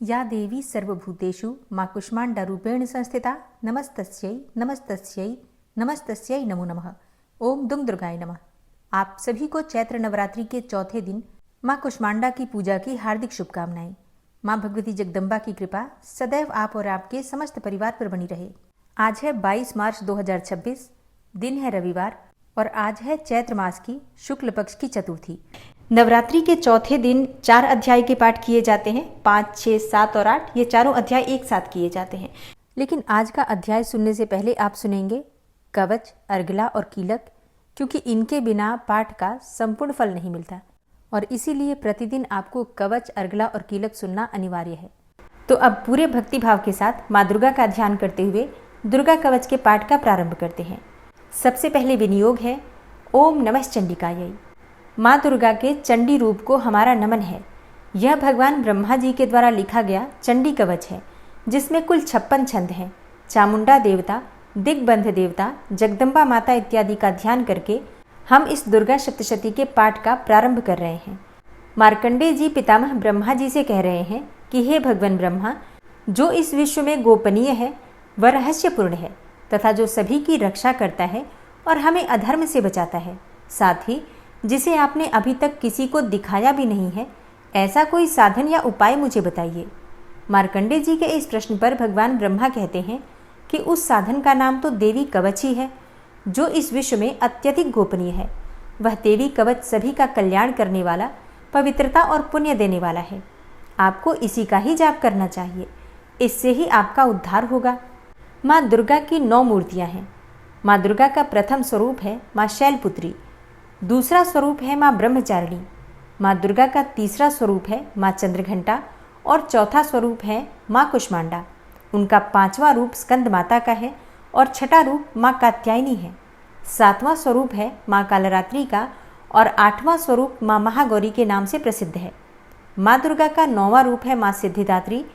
या देवी सर्वभूतेषु माँ कुष्माण्डारूपेण संस्थिता नमस्तस्यै नमस्तस्यै नमस्तस्यै नमो नमः। ओम दुम दुर्गाय नमः। आप सभी को चैत्र नवरात्रि के चौथे दिन माँ कुष्मांडा की पूजा की हार्दिक शुभकामनाएं। माँ भगवती जगदम्बा की कृपा सदैव आप और आपके समस्त परिवार पर बनी रहे। आज है 22 मार्च 2026, दिन है रविवार और आज है चैत्र मास की शुक्ल पक्ष की चतुर्थी। नवरात्रि के चौथे दिन 4 अध्याय के पाठ किए जाते हैं। 5, 6, 7 और 8 ये चारों अध्याय एक साथ किए जाते हैं। लेकिन आज का अध्याय सुनने से पहले आप सुनेंगे कवच, अर्गला और कीलक, क्योंकि इनके बिना पाठ का संपूर्ण फल नहीं मिलता और इसीलिए प्रतिदिन आपको कवच, अर्गला और कीलक सुनना अनिवार्य है। तो अब पूरे भक्ति भाव के साथ माँ दुर्गा का ध्यान करते हुए दुर्गा कवच के पाठ का प्रारंभ करते हैं। सबसे पहले विनियोग है ओम नमः चंडिकायै। माँ दुर्गा के चंडी रूप को हमारा नमन है। यह भगवान ब्रह्मा जी के द्वारा लिखा गया चंडी कवच है, जिसमें कुल 56 छंद हैं। चामुंडा देवता, दिग्बंध देवता, जगदम्बा माता इत्यादि का ध्यान करके हम इस दुर्गा सप्तशती के पाठ का प्रारंभ कर रहे हैं। मार्कंडेय जी पितामह ब्रह्मा जी से कह रहे हैं कि हे भगवान ब्रह्मा, जो इस विश्व में गोपनीय है वह रहस्यपूर्ण है तथा जो सभी की रक्षा करता है और हमें अधर्म से बचाता है, साथ ही जिसे आपने अभी तक किसी को दिखाया भी नहीं है, ऐसा कोई साधन या उपाय मुझे बताइए। मार्कंडेय जी के इस प्रश्न पर भगवान ब्रह्मा कहते हैं कि उस साधन का नाम तो देवी कवच ही है, जो इस विश्व में अत्यधिक गोपनीय है। वह देवी कवच सभी का कल्याण करने वाला, पवित्रता और पुण्य देने वाला है। आपको इसी का ही जाप करना चाहिए, इससे ही आपका उद्धार होगा। माँ दुर्गा की 9 मूर्तियाँ हैं। माँ दुर्गा का प्रथम स्वरूप है माँ शैलपुत्री, दूसरा स्वरूप है माँ ब्रह्मचारिणी, माँ दुर्गा का तीसरा स्वरूप है माँ चंद्रघंटा और चौथा स्वरूप है माँ कुष्मांडा। उनका 5वां रूप स्कंद माता का है और छठा रूप माँ कात्यायनी है। 7वां स्वरूप है माँ कालरात्रि का और 8वां स्वरूप माँ महागौरी के नाम से प्रसिद्ध है। माँ दुर्गा का 9वां रूप है माँ सिद्धिदात्री।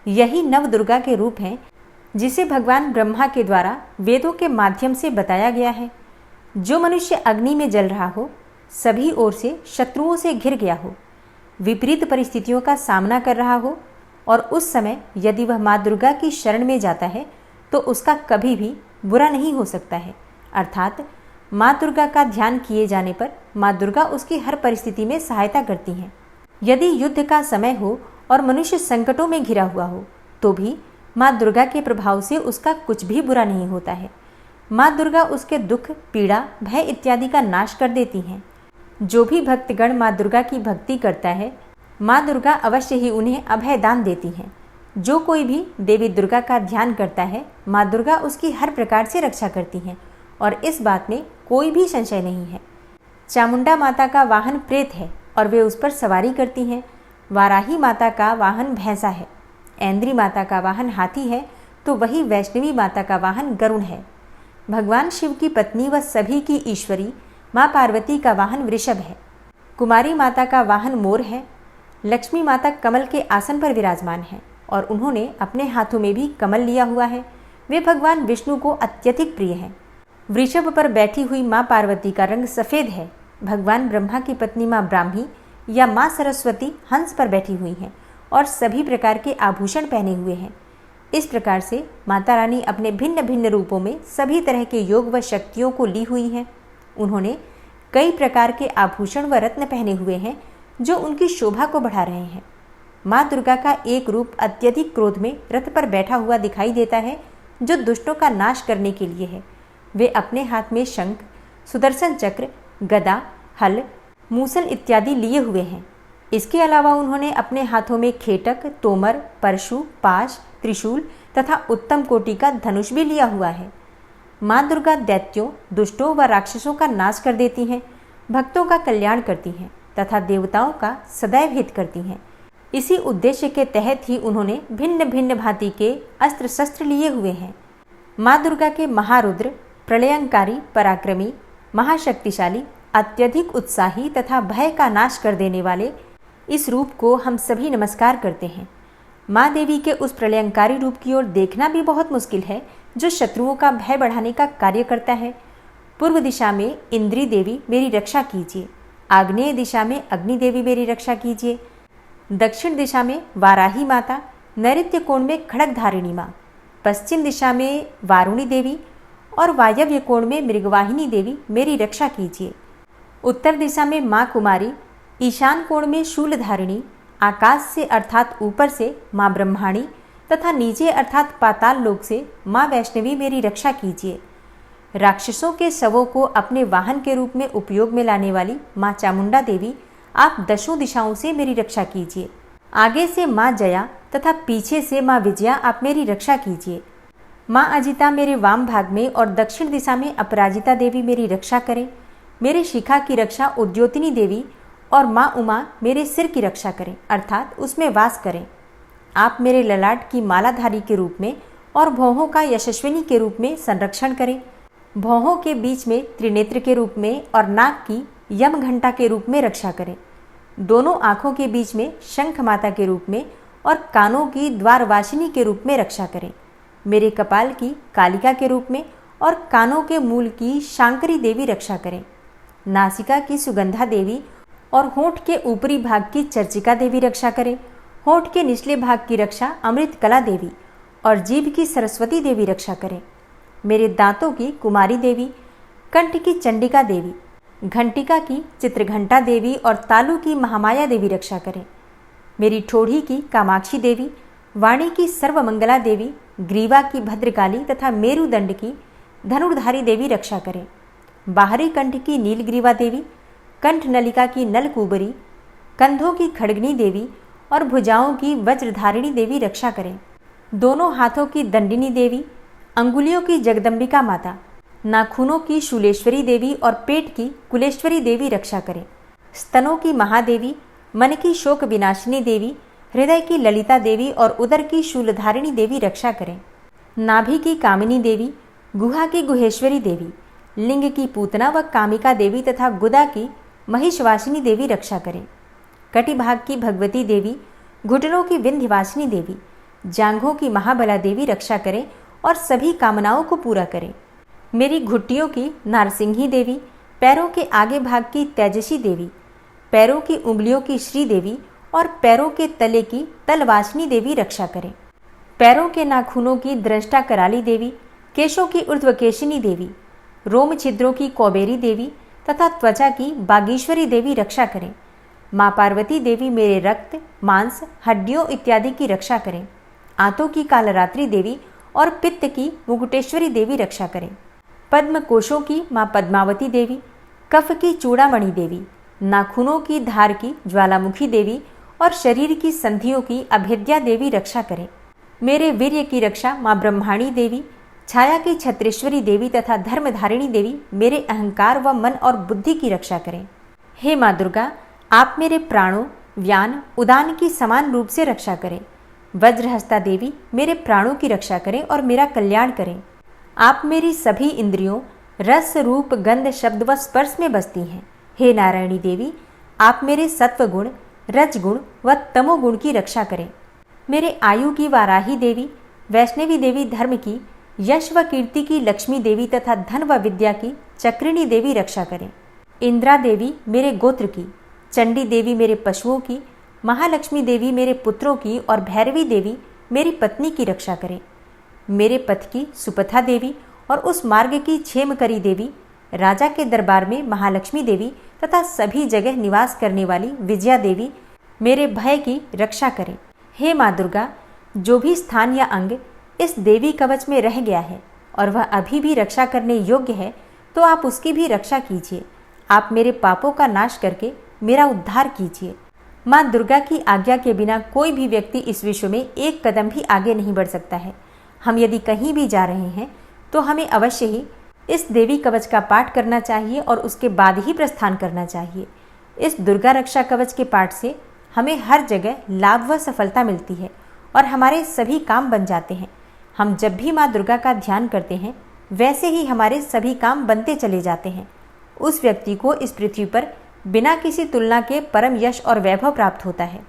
यही नव दुर्गा के रूप हैं जिसे भगवान ब्रह्मा के द्वारा वेदों के माध्यम से बताया गया है। जो मनुष्य अग्नि में जल रहा हो, सभी ओर से शत्रुओं से घिर गया हो, विपरीत परिस्थितियों का सामना कर रहा हो और उस समय यदि वह माँ दुर्गा की शरण में जाता है तो उसका कभी भी बुरा नहीं हो सकता है। अर्थात माँ दुर्गा का ध्यान किए जाने पर माँ दुर्गा उसकी हर परिस्थिति में सहायता करती हैं। यदि युद्ध का समय हो और मनुष्य संकटों में घिरा हुआ हो तो भी माँ दुर्गा के प्रभाव से उसका कुछ भी बुरा नहीं होता है। माँ दुर्गा उसके दुख, पीड़ा, भय इत्यादि का नाश कर देती हैं। जो भी भक्तगण माँ दुर्गा की भक्ति करता है, माँ दुर्गा अवश्य ही उन्हें अभय दान देती हैं। जो कोई भी देवी दुर्गा का ध्यान करता है, माँ दुर्गा उसकी हर प्रकार से रक्षा करती हैं और इस बात में कोई भी संशय नहीं है। चामुंडा माता का वाहन प्रेत है और वे उस पर सवारी करती हैं। वाराही माता का वाहन भैंसा है। ऐन्द्री माता का वाहन हाथी है तो वही वैष्णवी माता का वाहन गरुड़ है। भगवान शिव की पत्नी व सभी की ईश्वरी माँ पार्वती का वाहन वृषभ है। कुमारी माता का वाहन मोर है। लक्ष्मी माता कमल के आसन पर विराजमान है और उन्होंने अपने हाथों में भी कमल लिया हुआ है। वे भगवान विष्णु को अत्यधिक प्रिय हैं। वृषभ पर बैठी हुई माँ पार्वती का रंग सफ़ेद है। भगवान ब्रह्मा की पत्नी माँ ब्राह्मी या माँ सरस्वती हंस पर बैठी हुई हैं और सभी प्रकार के आभूषण पहने हुए हैं। इस प्रकार से माता रानी अपने भिन्न भिन्न रूपों में सभी तरह के योग व शक्तियों को ली हुई हैं। उन्होंने कई प्रकार के आभूषण व रत्न पहने हुए हैं जो उनकी शोभा को बढ़ा रहे हैं। माँ दुर्गा का एक रूप अत्यधिक क्रोध में रथ पर बैठा हुआ दिखाई देता है, जो दुष्टों का नाश करने के लिए है। वे अपने हाथ में शंख, सुदर्शन चक्र, गदा, हल, मूसल इत्यादि लिए हुए हैं। इसके अलावा उन्होंने अपने हाथों में खेटक, तोमर, परशु, पाश, त्रिशूल तथा उत्तम कोटि का धनुष भी लिया हुआ है। माँ दुर्गा दैत्यों, दुष्टों व राक्षसों का नाश कर देती हैं, भक्तों का कल्याण करती हैं तथा देवताओं का सदैव हित करती हैं। इसी उद्देश्य के तहत ही उन्होंने भिन्न भिन्न भांति के अस्त्र शस्त्र लिए हुए हैं। माँ दुर्गा के महारुद्र, प्रलयंकारी, पराक्रमी, महाशक्तिशाली, अत्यधिक उत्साही तथा भय का नाश कर देने वाले इस रूप को हम सभी नमस्कार करते हैं। माँ देवी के उस प्रलयंकारी रूप की ओर देखना भी बहुत मुश्किल है, जो शत्रुओं का भय बढ़ाने का कार्य करता है। पूर्व दिशा में इंद्री देवी मेरी रक्षा कीजिए, आग्नेय दिशा में अग्नि देवी मेरी रक्षा कीजिए, दक्षिण दिशा में वाराही माता, नैऋत्य कोण में खड़ग धारिणी माँ, पश्चिम दिशा में वारुणी देवी और वायव्य कोण में मृगवाहिनी देवी मेरी रक्षा कीजिए। उत्तर दिशा में माँ कुमारी, ईशान कोण में शूलधारिणी, आकाश से अर्थात ऊपर से माँ ब्रह्माणी तथा नीचे अर्थात पाताल लोक से माँ वैष्णवी मेरी रक्षा कीजिए। राक्षसों के शवों को अपने वाहन के रूप में उपयोग में लाने वाली माँ चामुंडा देवी, आप दशों दिशाओं से मेरी रक्षा कीजिए। आगे से माँ जया तथा पीछे से माँ विजया, आप मेरी रक्षा कीजिए। माँ अजिता मेरे वाम भाग में और दक्षिण दिशा में अपराजिता देवी मेरी रक्षा करें। मेरे शिखा की रक्षा उद्योतिनी देवी और माँ उमा मेरे सिर की रक्षा करें, अर्थात उसमें वास करें। आप मेरे ललाट की मालाधारी के रूप में और भौहों का यशस्विनी के रूप में संरक्षण करें। भौहों के बीच में त्रिनेत्र के रूप में और नाक की यम घंटा के रूप में रक्षा करें। दोनों आँखों के बीच में शंख माता के रूप में और कानों की द्वारवासिनी के रूप में रक्षा करें। मेरे कपाल की कालिका के रूप में और कानों के मूल की शांकरी देवी रक्षा करें। नासिका की सुगंधा देवी और होंठ के ऊपरी भाग की चर्चिका देवी रक्षा करें। होंठ के निचले भाग की रक्षा अमृत कला देवी और जीभ की सरस्वती देवी रक्षा करें। मेरे दांतों की कुमारी देवी, कंठ की चंडिका देवी, घंटिका की चित्रघंटा देवी और तालु की महामाया देवी रक्षा करें। मेरी ठोड़ी की कामाक्षी देवी, वाणी की सर्वमंगला देवी, ग्रीवा की भद्रकाली तथा मेरुदंड की धनुर्धारी देवी रक्षा करें। बाहरी कंठ की नीलग्रीवा देवी, कंठ नलिका की नलकूबरी, कंधों की खड़गनी देवी और भुजाओं की वज्रधारिणी देवी रक्षा करें। दोनों हाथों की दंडिनी देवी, अंगुलियों की जगदम्बिका माता, नाखूनों की शूलेश्वरी देवी और पेट की कुलेश्वरी देवी रक्षा करें। स्तनों की महादेवी, मन की शोक विनाशिनी देवी, हृदय की ललिता देवी और उदर की शूलधारिणी देवी रक्षा करें। नाभि की कामिनी देवी, गुहा की गुहेश्वरी देवी, लिंग की पूतना व कामिका देवी तथा गुदा की महिषवासिनी देवी रक्षा करें। कटिभाग की भगवती देवी, घुटनों की विंध्यवासिनी देवी, जांघों की महाबला देवी रक्षा करें और सभी कामनाओं को पूरा करें। मेरी घुट्टियों की नारसिंही देवी, पैरों के आगे भाग की तेजसी देवी, पैरों की उंगलियों की श्री देवी और पैरों के तले की तलवासिनी देवी रक्षा करें। पैरों के नाखूनों की दृष्टा कराली देवी, केशों की ऊर्ध्वकेशिनी देवी, रोम छिद्रों की कौबेरी देवी तथा त्वचा की बागीश्वरी देवी रक्षा करें। माँ पार्वती देवी मेरे रक्त, मांस, हड्डियों इत्यादि की रक्षा करें। आंतों की कालरात्रि देवी और पित्त की मुकुटेश्वरी देवी रक्षा करें। पद्म कोशों की माँ पद्मावती देवी, कफ की चूड़ामणि देवी, नाखूनों की धार की ज्वालामुखी देवी और शरीर की संधियों की अभेद्या देवी रक्षा करें। मेरे वीर्य की रक्षा माँ ब्रह्माणी देवी, छाया की छत्रेश्वरी देवी तथा धर्मधारिणी देवी मेरे अहंकार व मन और बुद्धि की रक्षा करें। हे माँ दुर्गा, आप मेरे प्राणों, व्यान, उदान की समान रूप से रक्षा करें। वज्रहस्ता देवी मेरे प्राणों की रक्षा करें और मेरा कल्याण करें। आप मेरी सभी इंद्रियों, रस, रूप, गंध, शब्द व स्पर्श में बसती हैं। हे नारायणी देवी, आप मेरे सत्वगुण, रजगुण व तमोगुण की रक्षा करें। मेरे आयु की वाराही देवी, वैष्णवी देवी धर्म की, यश व कीर्ति की लक्ष्मी देवी तथा धन व विद्या की चक्रिणी देवी रक्षा करें। इंद्रा देवी मेरे गोत्र की, चंडी देवी मेरे पशुओं की, महालक्ष्मी देवी मेरे पुत्रों की और भैरवी देवी मेरी पत्नी की रक्षा करें। मेरे पथ की सुपथा देवी और उस मार्ग की क्षेमकरी देवी, राजा के दरबार में महालक्ष्मी देवी तथा सभी जगह निवास करने वाली विजया देवी मेरे भय की रक्षा करें। हे माँ दुर्गा, जो भी स्थान या अंग इस देवी कवच में रह गया है और वह अभी भी रक्षा करने योग्य है, तो आप उसकी भी रक्षा कीजिए। आप मेरे पापों का नाश करके मेरा उद्धार कीजिए। माँ दुर्गा की आज्ञा के बिना कोई भी व्यक्ति इस विश्व में एक कदम भी आगे नहीं बढ़ सकता है। हम यदि कहीं भी जा रहे हैं तो हमें अवश्य ही इस देवी कवच का पाठ करना चाहिए और उसके बाद ही प्रस्थान करना चाहिए। इस दुर्गा रक्षा कवच के पाठ से हमें हर जगह लाभ व सफलता मिलती है और हमारे सभी काम बन जाते हैं। हम जब भी माँ दुर्गा का ध्यान करते हैं, वैसे ही हमारे सभी काम बनते चले जाते हैं। उस व्यक्ति को इस पृथ्वी पर बिना किसी तुलना के परम यश और वैभव प्राप्त होता है।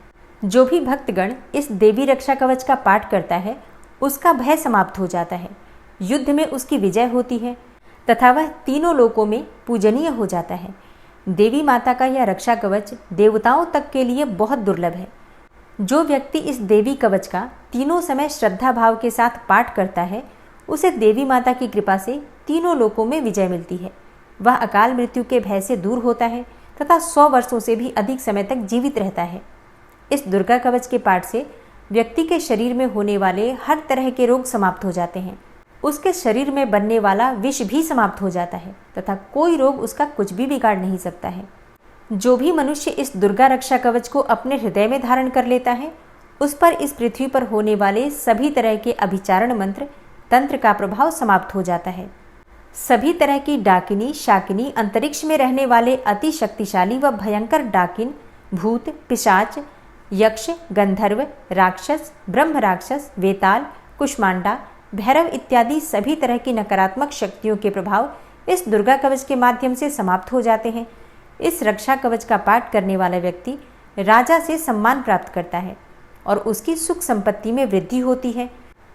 जो भी भक्तगण इस देवी रक्षा कवच का पाठ करता है, उसका भय समाप्त हो जाता है, युद्ध में उसकी विजय होती है तथा वह तीनों लोकों में पूजनीय हो जाता है। देवी माता का यह रक्षा कवच देवताओं तक के लिए बहुत दुर्लभ है। जो व्यक्ति इस देवी कवच का तीनों समय श्रद्धा भाव के साथ पाठ करता है, उसे देवी माता की कृपा से तीनों लोकों में विजय मिलती है। वह अकाल मृत्यु के भय से दूर होता है तथा 100 वर्षों से भी अधिक समय तक जीवित रहता है। इस दुर्गा कवच के पाठ से व्यक्ति के शरीर में होने वाले हर तरह के रोग समाप्त हो जाते हैं। उसके शरीर में बनने वाला विष भी समाप्त हो जाता है तथा कोई रोग उसका कुछ भी बिगाड़ नहीं सकता है। जो भी मनुष्य इस दुर्गा रक्षा कवच को अपने हृदय में धारण कर लेता है, उस पर इस पृथ्वी पर होने वाले सभी तरह के अभिचारण मंत्र तंत्र का प्रभाव समाप्त हो जाता है। सभी तरह की डाकिनी शाकिनी, अंतरिक्ष में रहने वाले अति शक्तिशाली व भयंकर डाकिन, भूत, पिशाच, यक्ष, गंधर्व, राक्षस, ब्रह्म राक्षस, वेताल, कुष्मांडा, भैरव इत्यादि सभी तरह की नकारात्मक शक्तियों के प्रभाव इस दुर्गा कवच के माध्यम से समाप्त हो जाते हैं। इस रक्षा कवच का पाठ करने वाला व्यक्ति राजा से सम्मान प्राप्त करता है और उसकी सुख संपत्ति में वृद्धि होती है।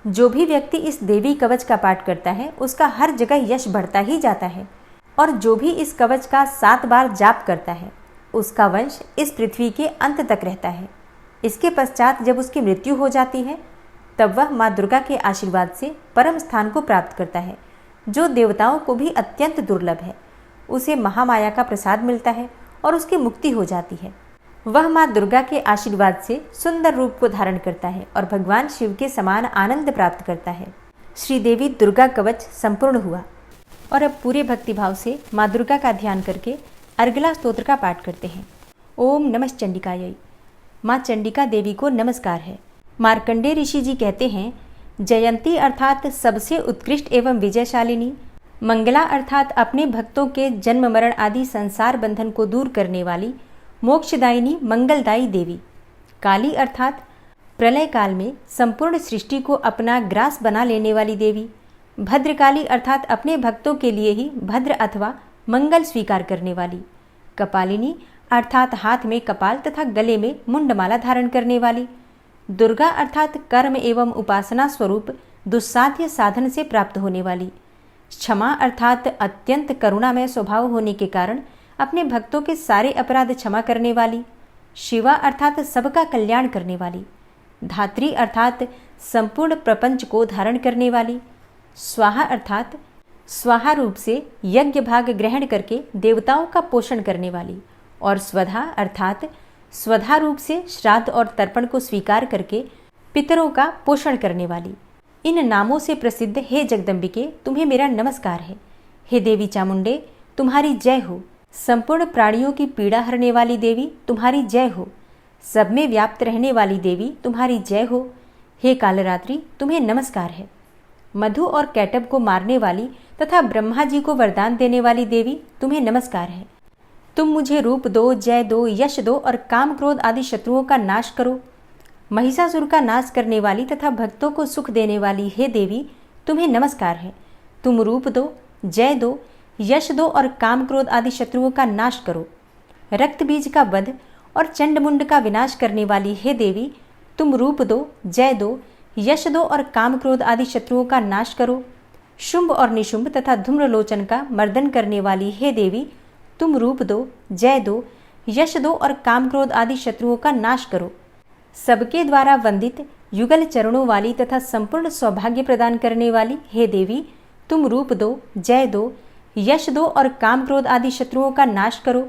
जो भी व्यक्ति इस देवी कवच का पाठ करता है, उसका हर जगह यश बढ़ता ही जाता है। और जो भी इस कवच का 7 बार जाप करता है, उसका वंश इस पृथ्वी के अंत तक रहता है। इसके पश्चात जब उसकी मृत्यु हो जाती है, तब वह माँ दुर्गा के आशीर्वाद से परम स्थान को प्राप्त करता है, जो देवताओं को भी अत्यंत दुर्लभ है। उसे महामाया का प्रसाद मिलता है और उसकी मुक्ति हो जाती है। वह माँ दुर्गा के आशीर्वाद से सुंदर रूप को धारण करता है और भगवान शिव के समान आनंद प्राप्त करता है। श्री देवी दुर्गा कवच संपूर्ण हुआ और अब पूरे भक्तिभाव से माँ दुर्गा का ध्यान करके अर्गला स्तोत्र का पाठ करते हैं। ओम नमः चंडिकायै। माँ चंडिका देवी को नमस्कार है। मार्कंडेय ऋषि जी कहते हैं, जयंती अर्थात सबसे उत्कृष्ट एवं विजयशालिनी, मंगला अर्थात अपने भक्तों के जन्म मरण आदि संसार बंधन को दूर करने वाली, मोक्षदायिनी मंगलदायी देवी, काली अर्थात प्रलय काल में संपूर्ण सृष्टि को अपना ग्रास बना लेने वाली देवी, भद्रकाली अर्थात अपने भक्तों के लिए ही भद्र अथवा मंगल स्वीकार करने वाली, कपालिनी अर्थात हाथ में कपाल तथा गले में मुंडमाला धारण करने वाली, दुर्गा अर्थात कर्म एवं उपासना स्वरूप दुस्साध्य साधन से प्राप्त होने वाली, क्षमा अर्थात अत्यंत करुणामय स्वभाव होने के कारण अपने भक्तों के सारे अपराध क्षमा करने वाली, शिवा अर्थात सबका कल्याण करने वाली, धात्री अर्थात संपूर्ण प्रपंच को धारण करने वाली, स्वाहा अर्थात स्वाहा रूप से यज्ञ भाग ग्रहण करके देवताओं का पोषण करने वाली, और स्वधा अर्थात स्वधा रूप से श्राद्ध और तर्पण को स्वीकार करके पितरों का पोषण करने वाली। इन नामों से प्रसिद्ध हे जगदम्बिके, तुम्हें मेरा नमस्कार है। हे देवी चामुंडे, तुम्हारी जय हो। संपूर्ण प्राणियों की पीड़ा हरने वाली देवी, तुम्हारी जय हो। सब में व्याप्त रहने वाली देवी, तुम्हारी जय हो। हे कालरात्रि, तुम्हें नमस्कार है। मधु और कैटब को मारने वाली तथा ब्रह्मा जी को वरदान देने वाली देवी, तुम्हें नमस्कार है। तुम मुझे रूप दो, जय दो, यश दो और काम क्रोध आदि शत्रुओं का नाश करो। महिषासुर का नाश करने वाली तथा भक्तों को सुख देने वाली हे देवी, तुम्हें नमस्कार है। तुम रूप दो, जय दो, यश दो और काम क्रोध आदि शत्रुओं का नाश करो। रक्त बीज का वध और चंडमुंड का विनाश करने वाली हे देवी, तुम रूप दो, जय दो, यश दो और काम क्रोध आदि शत्रुओं का नाश करो। शुंभ और निशुंभ तथा धूम्रलोचन का मर्दन करने वाली हे देवी, तुम रूप दो, जय दो, यश दो और काम क्रोध आदि शत्रुओं का नाश करो। सबके द्वारा वंदित युगल चरणों वाली तथा संपूर्ण सौभाग्य प्रदान करने वाली हे देवी, तुम रूप दो, जय दो, यश दो और काम क्रोध आदि शत्रुओं का नाश करो।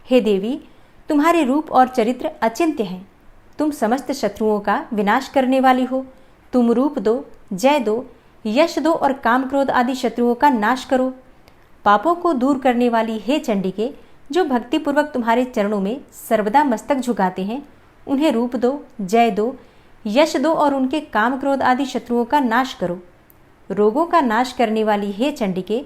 हे देवी, तुम्हारे रूप और चरित्र अचिंत्य हैं। तुम समस्त शत्रुओं का विनाश करने वाली हो। तुम रूप दो, जय दो, यश दो और काम क्रोध आदि शत्रुओं का नाश करो। पापों को दूर करने वाली हे चंडिके, जो भक्तिपूर्वक तुम्हारे चरणों में सर्वदा मस्तक झुकाते हैं, उन्हें रूप दो, जय दो, यश दो और उनके काम क्रोध आदि शत्रुओं का नाश करो। रोगों का नाश करने वाली हे चंडिके,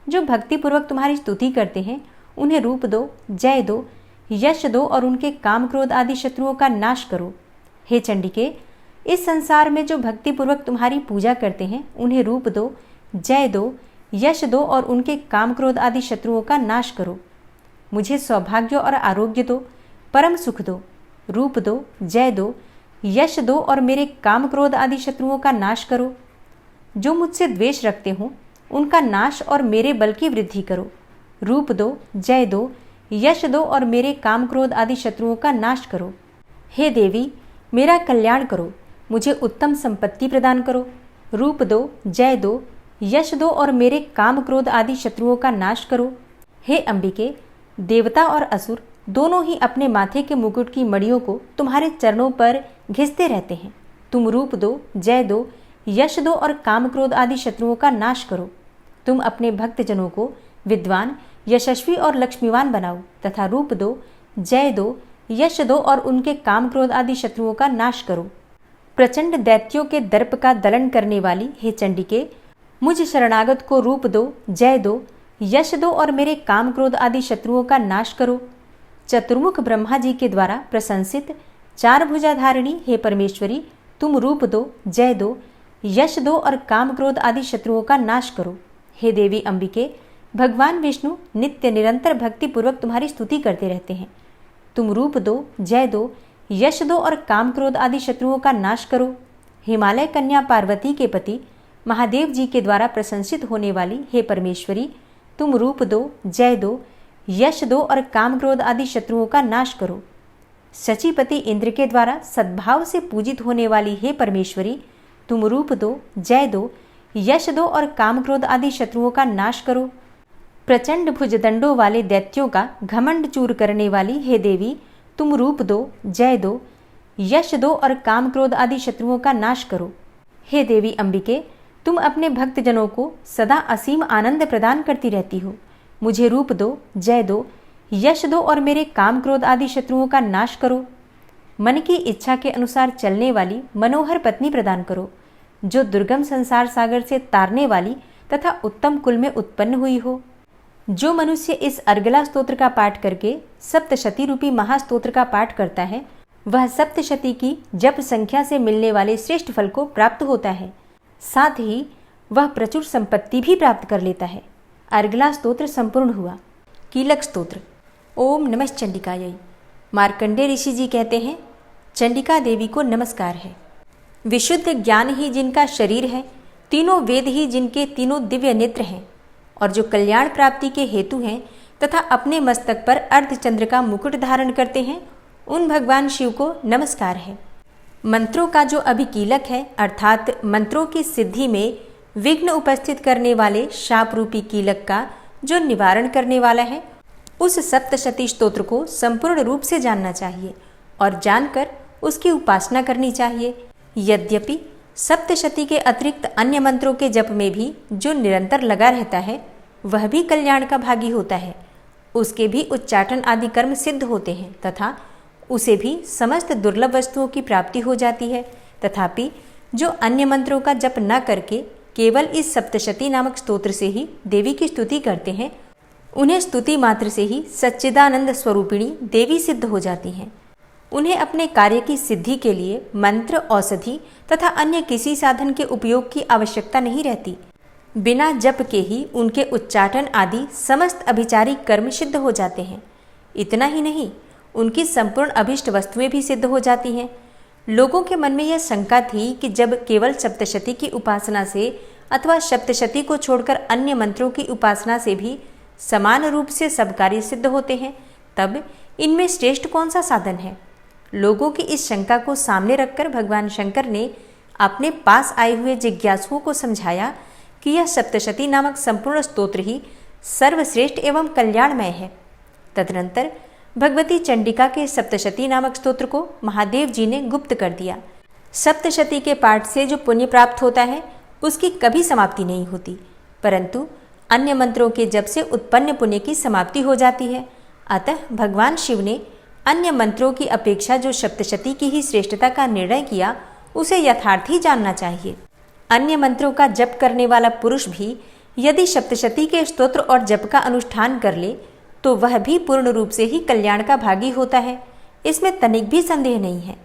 जो भक्तिपूर्वक तुम्हारी स्तुति करते हैं, उन्हें रूप दो, जय दो, यश दो और उनके काम क्रोध आदि शत्रुओं का नाश करो। हे चंडिके, इस संसार में जो भक्तिपूर्वक तुम्हारी पूजा करते हैं, उन्हें रूप दो, जय दो, यश दो और उनके काम क्रोध आदि शत्रुओं का नाश करो। मुझे सौभाग्य और आरोग्य दो, परम सुख दो। रूप दो, जय दो, यश दो और मेरे काम क्रोध आदि शत्रुओं का नाश करो। जो मुझसे द्वेष रखते हों, उनका नाश और मेरे बल की वृद्धि करो। रूप दो, जय दो, यश दो और मेरे काम क्रोध आदि शत्रुओं का नाश करो। हे देवी, मेरा कल्याण करो, मुझे उत्तम संपत्ति प्रदान करो, रूप दो, जय दो, यश दो और मेरे काम क्रोध आदि शत्रुओं का नाश करो। हे अंबिके, देवता और असुर दोनों ही अपने माथे के मुकुट की मड़ियों को तुम्हारे चरणों पर घिसते रहते हैं। तुम रूप दो, जय दो, यश दो और काम क्रोध आदि शत्रुओं का नाश करो। तुम अपने भक्तजनों को विद्वान, यशस्वी और लक्ष्मीवान बनाओ तथा रूप दो, जय दो, यश दो और उनके काम क्रोध आदि शत्रुओं का नाश करो। प्रचंड दैत्यों के दर्प का दलन करने वाली हे चंडिके, मुझ शरणागत को रूप दो, जय दो, यश दो और मेरे काम क्रोध आदि शत्रुओं का नाश करो। चतुर्मुख ब्रह्मा जी के द्वारा प्रशंसित चार भुजाधारिणी हे परमेश्वरी, तुम रूप दो, जय दो, यश दो और काम क्रोध आदि शत्रुओं का नाश करो। हे देवी अंबिके, भगवान विष्णु नित्य निरंतर भक्ति पूर्वक तुम्हारी स्तुति करते रहते हैं। तुम रूप दो, जय दो, यश दो और काम क्रोध आदि शत्रुओं का नाश करो। हिमालय कन्या पार्वती के पति महादेव जी के द्वारा प्रशंसित होने वाली हे परमेश्वरी, तुम रूप दो, जय दो, यश दो और काम क्रोध आदि शत्रुओं का नाश करो। शचीपति इंद्र के द्वारा सद्भाव से पूजित होने वाली हे परमेश्वरी, तुम रूप दो, जय दो, यश दो और काम क्रोध आदि शत्रुओं का नाश करो। प्रचंड भुजदंडों वाले दैत्यों का घमंड चूर करने वाली हे देवी, तुम रूप दो, जय दो, यश दो और काम क्रोध आदि शत्रुओं का नाश करो। हे देवी अंबिके, तुम अपने भक्तजनों को सदा असीम आनंद प्रदान करती रहती हो। मुझे रूप दो, जय दो, यश दो और मेरे काम क्रोध आदि शत्रुओं का नाश करो। मन की इच्छा के अनुसार चलने वाली मनोहर पत्नी प्रदान करो, जो दुर्गम संसार सागर से तारने वाली तथा उत्तम कुल में उत्पन्न हुई हो। जो मनुष्य इस अर्गला स्तोत्र का पाठ करके सप्तशती रूपी महास्तोत्र का पाठ करता है, वह सप्तशती की जप संख्या से मिलने वाले श्रेष्ठ फल को प्राप्त होता है। साथ ही वह प्रचुर संपत्ति भी प्राप्त कर लेता है। अर्गला स्तोत्र संपूर्ण हुआ। कीलक स्तोत्र। ओम नमः चंडिकायै। मार्कंडेय ऋषि जी कहते हैं, चंडिका देवी को नमस्कार है। विशुद्ध ज्ञान ही जिनका शरीर है, तीनों वेद ही जिनके तीनों दिव्य नेत्र हैं, और जो कल्याण प्राप्ति के हेतु हैं तथा अपने मस्तक पर अर्धचंद्र का मुकुट धारण करते हैं, उन भगवान शिव को नमस्कार है। मंत्रों का जो अभिकीलक है, अर्थात मंत्रों की सिद्धि में विघ्न उपस्थित करने वाले शाप रूपी कीलक का जो निवारण करने वाला है, उस सप्तशती स्तोत्र को संपूर्ण रूप से जानना चाहिए और जानकर उसकी उपासना करनी चाहिए। यद्यपि सप्तशती के अतिरिक्त अन्य मंत्रों के जप में भी जो निरंतर लगा रहता है, वह भी कल्याण का भागी होता है। उसके भी उच्चाटन आदि कर्म सिद्ध होते हैं तथा उसे भी समस्त दुर्लभ वस्तुओं की प्राप्ति हो जाती है। तथापि जो अन्य मंत्रों का जप न करके केवल इस सप्तशती नामक स्तोत्र से ही देवी की स्तुति करते हैं, उन्हें स्तुति मात्र से ही सच्चिदानंद स्वरूपिणी देवी सिद्ध हो जाती हैं। उन्हें अपने कार्य की सिद्धि के लिए मंत्र, औषधि तथा अन्य किसी साधन के उपयोग की आवश्यकता नहीं रहती। बिना जप के ही उनके उच्चाटन आदि समस्त अभिचारिक कर्म सिद्ध हो जाते हैं। इतना ही नहीं, उनकी संपूर्ण अभिष्ट वस्तुएं भी सिद्ध हो जाती हैं। लोगों के मन में यह शंका थी कि जब केवल सप्तशती की उपासना से अथवा सप्तशती को छोड़कर अन्य मंत्रों की उपासना से भी समान रूप से सब कार्य सिद्ध होते हैं, तब इनमें श्रेष्ठ कौन सा साधन है? लोगों की इस शंका को सामने रखकर भगवान शंकर ने अपने पास आए हुए जिज्ञासुओं को समझाया कि यह सप्तशती नामक संपूर्ण स्तोत्र ही सर्वश्रेष्ठ एवं कल्याणमय है। तदनंतर भगवती चंडिका के सप्तशती नामक स्तोत्र को महादेव जी ने गुप्त कर दिया। सप्तशती के पाठ से जो पुण्य प्राप्त होता है, उसकी कभी समाप्ति नहीं होती, परंतु अन्य मंत्रों के जप से उत्पन्न पुण्य की समाप्ति हो जाती है। अतः भगवान शिव ने अन्य मंत्रों की अपेक्षा जो सप्तशती की ही श्रेष्ठता का निर्णय किया, उसे यथार्थ ही जानना चाहिए। अन्य मंत्रों का जप करने वाला पुरुष भी यदि सप्तशती के स्तोत्र और जप का अनुष्ठान कर ले, तो वह भी पूर्ण रूप से ही कल्याण का भागी होता है। इसमें तनिक भी संदेह नहीं है।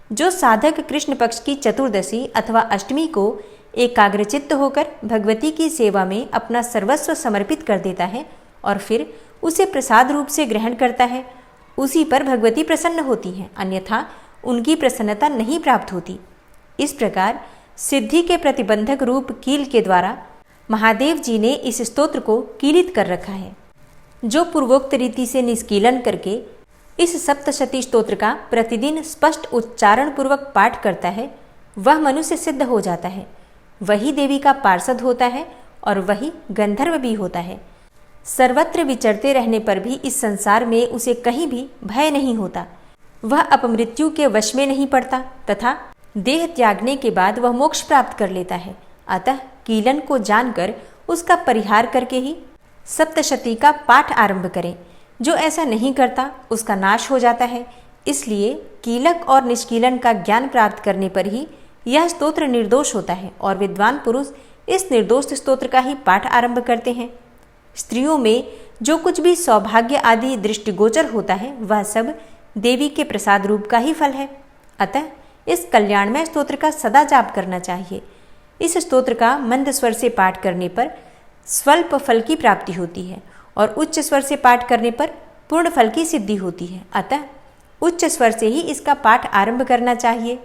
जो साधक कृष्ण पक्ष की चतुर्दशी अथवा अष्टमी को एकाग्रचित्त होकर भगवती की सेवा में अपना सर्वस्व समर्पित कर देता है और फिर उसे प्रसाद रूप से ग्रहण करता है, उसी पर भगवती प्रसन्न होती हैं, अन्यथा उनकी प्रसन्नता नहीं प्राप्त होती। इस प्रकार सिद्धि के प्रतिबंधक रूप कील के द्वारा महादेव जी ने इस स्तोत्र को कीलित कर रखा है। जो पूर्वोक्त रीति से निष्कीलन करके इस सप्तशती स्तोत्र का प्रतिदिन स्पष्ट उच्चारण पूर्वक पाठ करता है वह मनुष्य सिद्ध हो जाता है, वही देवी का पार्षद होता है और वही गंधर्व भी होता है। सर्वत्र विचरते रहने पर भी इस संसार में उसे कहीं भी भय नहीं होता। वह अपमृत्यु के वश में नहीं पड़ता तथा देह त्यागने के बाद वह मोक्ष प्राप्त कर लेता है। अतः कीलन को जानकर उसका परिहार करके ही सप्तशती का पाठ आरंभ करें। जो ऐसा नहीं करता उसका नाश हो जाता है। इसलिए कीलक और निष्कीलन का ज्ञान प्राप्त करने पर ही यह स्तोत्र निर्दोष होता है और विद्वान पुरुष इस निर्दोष स्तोत्र का ही पाठ आरंभ करते हैं। स्त्रियों में जो कुछ भी सौभाग्य आदि दृष्टिगोचर होता है वह सब देवी के प्रसाद रूप का ही फल है। अतः इस कल्याणमय स्तोत्र का सदा जाप करना चाहिए। इस स्तोत्र का मंद स्वर से पाठ करने पर स्वल्प फल की प्राप्ति होती है और उच्च स्वर से पाठ करने पर पूर्ण फल की सिद्धि होती है। अतः उच्च स्वर से ही इसका पाठ आरंभ करना चाहिए।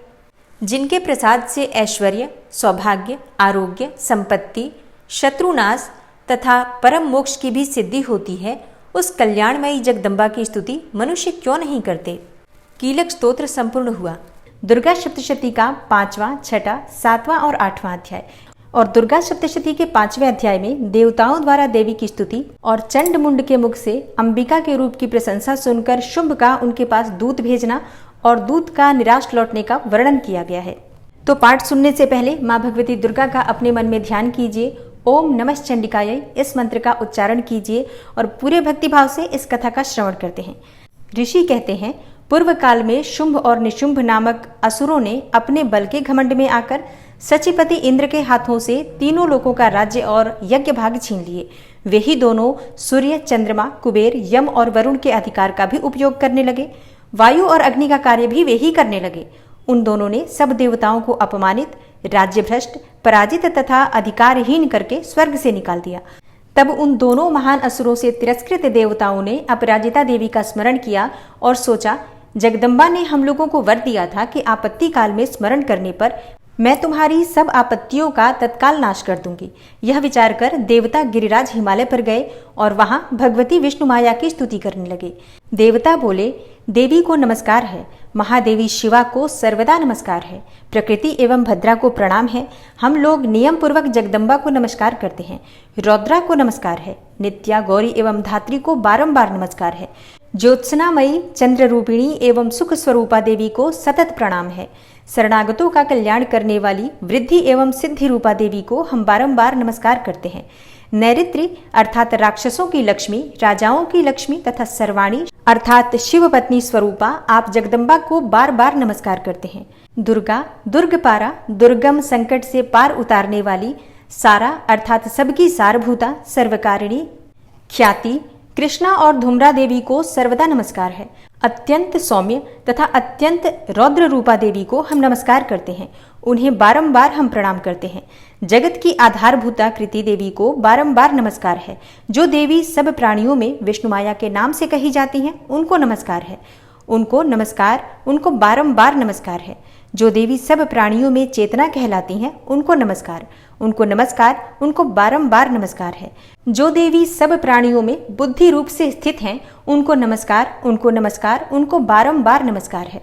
जिनके प्रसाद से ऐश्वर्य, सौभाग्य, आरोग्य, संपत्ति, शत्रुनाश तथा परम मोक्ष की भी सिद्धि होती है, उस कल्याणमयी जगदम्बा की स्तुति मनुष्य क्यों नहीं करते। कीलक स्तोत्र संपूर्ण हुआ। दुर्गा सप्तशती का 5वां, 6वां, 7वां और 8वां अध्याय। और दुर्गा सप्तशती के 5वें अध्याय में देवताओं द्वारा देवी की स्तुति और चंड मुंड के मुख से अंबिका के रूप की प्रशंसा सुनकर शुंभ का उनके पास दूत भेजना और दूत का निराश लौटने का वर्णन किया गया है। तो पाठ सुनने से पहले माँ भगवती दुर्गा का अपने मन में ध्यान कीजिए। ओम नमः चंडिकायै इस मंत्र का उच्चारण कीजिए और पूरे भक्तिभाव से इस कथा का श्रवण करते हैं। ऋषि कहते हैं, पूर्व काल में शुंभ और निशुंभ नामक असुरों ने अपने बल के घमंड में आकर सचिपति इंद्र के हाथों से तीनों लोकों का राज्य और यज्ञ भाग छीन लिए। वे ही दोनों सूर्य, चंद्रमा, कुबेर, यम और वरुण के अधिकार का भी उपयोग करने लगे। वायु और अग्नि का कार्य भी वे ही करने लगे। उन दोनों ने सब देवताओं को अपमानित, राज्य भ्रष्ट, पराजित तथा अधिकारहीन करके स्वर्ग से निकाल दिया। तब उन दोनों महान असुरों से तिरस्कृत देवताओं ने अपराजिता देवी का स्मरण किया और सोचा, जगदम्बा ने हम लोगों को वर दिया था कि आपत्ति काल में स्मरण करने पर मैं तुम्हारी सब आपत्तियों का तत्काल नाश कर दूंगी। यह विचार कर देवता गिरिराज हिमालय पर गए और वहां भगवती विष्णु माया की स्तुति करने लगे। देवता बोले, देवी को नमस्कार है, महादेवी शिवा को सर्वदा नमस्कार है, प्रकृति एवं भद्रा को प्रणाम है। हम लोग नियम पूर्वक जगदम्बा को नमस्कार करते हैं। रौद्रा को नमस्कार है, नित्या, गौरी एवं धात्री को बारंबार नमस्कार है। ज्योत्सनामयी, चंद्र रूपिणी एवं सुख स्वरूपा देवी को सतत प्रणाम है। शरणागतों का कल्याण करने वाली वृद्धि एवं सिद्धि रूपा देवी को हम बारंबार नमस्कार करते हैं। नैऋत्री अर्थात राक्षसों की लक्ष्मी, राजाओं की लक्ष्मी तथा सर्वाणी अर्थात शिव पत्नी स्वरूपा आप जगदम्बा को बार बार नमस्कार करते हैं। दुर्गा, दुर्गपारा, दुर्गम संकट से पार उतारने वाली, सारा अर्थात सबकी सारभूता, सर्वकारिणी, ख्याति, कृष्णा और धूम्रा देवी को सर्वदा नमस्कार है। अत्यंत सौम्य तथा अत्यंत रौद्र रूपा देवी को हम नमस्कार करते हैं। उन्हें बारंबार हम प्रणाम करते हैं। जगत की आधारभूता कृति देवी को बारंबार नमस्कार है। जो देवी सब प्राणियों में विष्णु माया के नाम से कही जाती हैं, उनको नमस्कार है। उनको नमस्कार, उनको बारंबार नमस्कार है। जो देवी सब प्राणियों में चेतना कहलाती हैं, उनको नमस्कार, उनको नमस्कार, उनको बारंबार नमस्कार है। जो देवी सब प्राणियों में बुद्धि रूप से स्थित हैं, उनको नमस्कार, उनको नमस्कार, उनको बारंबार नमस्कार है।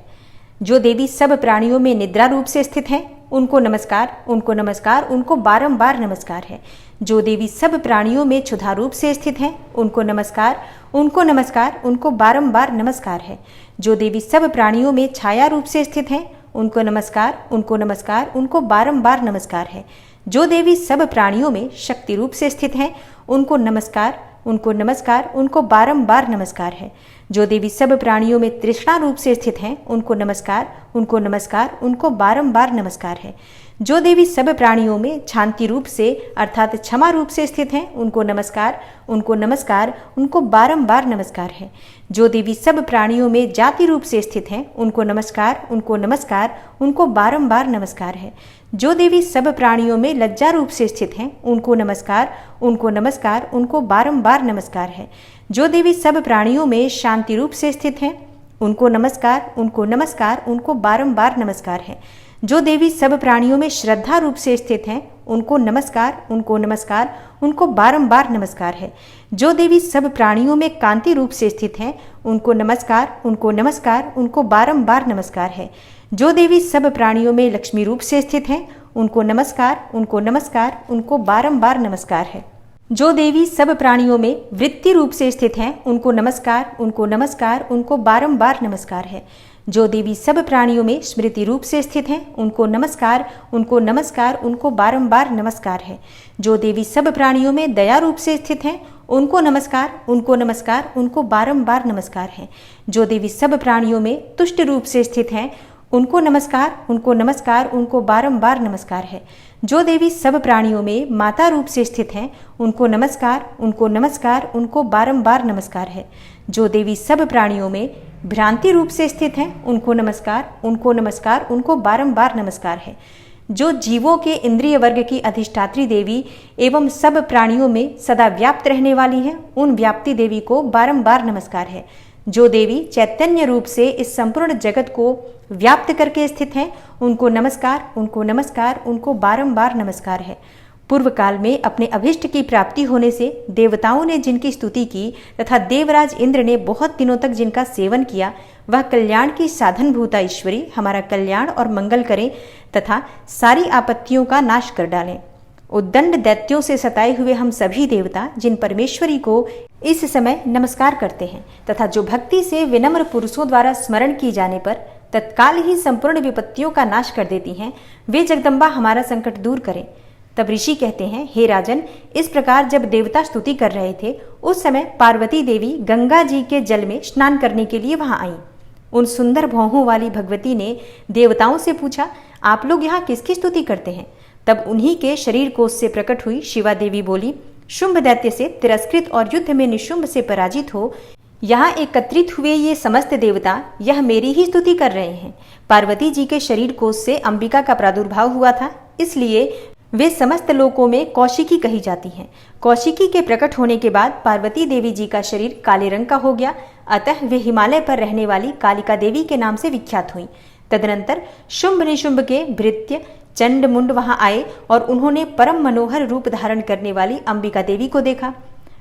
जो देवी सब प्राणियों में निद्रा रूप से स्थित हैं, उनको नमस्कार, उनको नमस्कार, उनको बारंबार नमस्कार है। जो देवी सब प्राणियों में क्षुधा रूप से स्थित हैं, उनको नमस्कार, उनको नमस्कार, उनको बारंबार नमस्कार है। जो देवी सब प्राणियों में छाया रूप से स्थित हैं, उनको नमस्कार, उनको नमस्कार, उनको बारंबार नमस्कार है। जो देवी सब प्राणियों में शक्ति रूप से स्थित हैं, उनको नमस्कार, उनको नमस्कार, उनको बारंबार नमस्कार है। जो देवी सब प्राणियों में तृष्णा रूप से स्थित हैं, उनको नमस्कार, उनको नमस्कार, उनको बारंबार नमस्कार है। जो देवी सब प्राणियों में शांति रूप से अर्थात क्षमा रूप से स्थित हैं, उनको नमस्कार, उनको नमस्कार, उनको बारंबार नमस्कार है। जो देवी सब प्राणियों में जाति रूप से स्थित हैं, उनको नमस्कार, उनको नमस्कार, उनको बारंबार नमस्कार है। जो देवी सब प्राणियों में लज्जा रूप से स्थित हैं, उनको नमस्कार, उनको नमस्कार, उनको बारंबार नमस्कार है। जो देवी सब प्राणियों में शांति रूप से स्थित हैं, उनको नमस्कार, उनको नमस्कार, उनको बारंबार नमस्कार है। जो देवी सब प्राणियों में श्रद्धा रूप से स्थित हैं, उनको नमस्कार, उनको नमस्कार, उनको बारंबार नमस्कार है। जो देवी सब प्राणियों में कांति रूप से स्थित हैं, उनको नमस्कार, उनको नमस्कार, उनको बारंबार नमस्कार है। जो देवी सब प्राणियों में लक्ष्मी रूप से स्थित हैं, उनको नमस्कार, उनको नमस्कार, उनको बारंबार नमस्कार है। जो देवी सब प्राणियों में वृत्ति रूप से स्थित हैं, उनको नमस्कार, उनको नमस्कार, उनको बारंबार नमस्कार है। जो देवी सब प्राणियों में स्मृति रूप से स्थित हैं, उनको नमस्कार, उनको नमस्कार, उनको बारंबार नमस्कार है। जो देवी सब प्राणियों में दया रूप से स्थित हैं, उनको नमस्कार, उनको नमस्कार, उनको बारंबार नमस्कार है। जो देवी सब प्राणियों में तुष्ट रूप से स्थित हैं, उनको नमस्कार, उनको नमस्कार, उनको बारंबार नमस्कार है। जो देवी सब प्राणियों में माता रूप से स्थित हैं, उनको नमस्कार, उनको नमस्कार, उनको बारंबार नमस्कार है। जो देवी सब प्राणियों में भ्रांति रूप से स्थित हैं, उनको नमस्कार, उनको नमस्कार, उनको बारंबार नमस्कार है। जो जीवों के इंद्रिय वर्ग की अधिष्ठात्री देवी एवं सब प्राणियों में सदा व्याप्त रहने वाली हैं, उन व्याप्ति देवी को बारंबार नमस्कार है। जो देवी चैतन्य रूप से इस संपूर्ण जगत को व्याप्त करके स्थित हैं, उनको नमस्कार, उनको नमस्कार, उनको बारंबार नमस्कार है। पूर्व काल में अपने अभिष्ट की प्राप्ति होने से देवताओं ने जिनकी स्तुति की तथा देवराज इंद्र ने बहुत दिनों तक जिनका सेवन किया, वह कल्याण की साधनभूता ईश्वरी हमारा कल्याण और मंगल करें तथा सारी आपत्तियों का नाश कर डालें। उद्दंड दैत्यों से सताए हुए हम सभी देवता जिन परमेश्वरी को इस समय नमस्कार करते हैं तथा जो भक्ति से विनम्र पुरुषों द्वारा स्मरण की जाने पर तत्काल ही संपूर्ण विपत्तियों का नाश कर देती हैं, वे जगदम्बा हमारा संकट दूर करें। तब ऋषि कहते हैं, हे राजन, इस प्रकार जब देवता स्तुति कर रहे थे, उस समय पार्वती देवी गंगा जी के जल में स्नान करने के लिए वहां आईं। उन सुंदर भौहों वाली भगवती ने देवताओं से पूछा, आप लोग यहाँ किसकी स्तुति करते हैं? तब उन्हीं के शरीर कोश से प्रकट हुई शिवा देवी बोली, शुंभ दैत्य से तिरस्कृत और युद्ध में निशुंभ से पराजित हो यहाँ एकत्रित हुए ये समस्त देवता यह मेरी ही स्तुति कर रहे हैं। पार्वती जी के शरीर कोश से अंबिका का प्रादुर्भाव हुआ था, इसलिए वे समस्त लोकों में कौशिकी कही जाती हैं। कौशिकी के प्रकट होने के बाद पार्वती देवी जी का शरीर काले रंग का हो गया, अतः वे हिमालय पर रहने वाली कालिका देवी के नाम से विख्यात हुई। तदनंतर शुंभ निशुंभ के भृत्य चंड मुंड वहां आए और उन्होंने परम मनोहर रूप धारण करने वाली अंबिका देवी को देखा।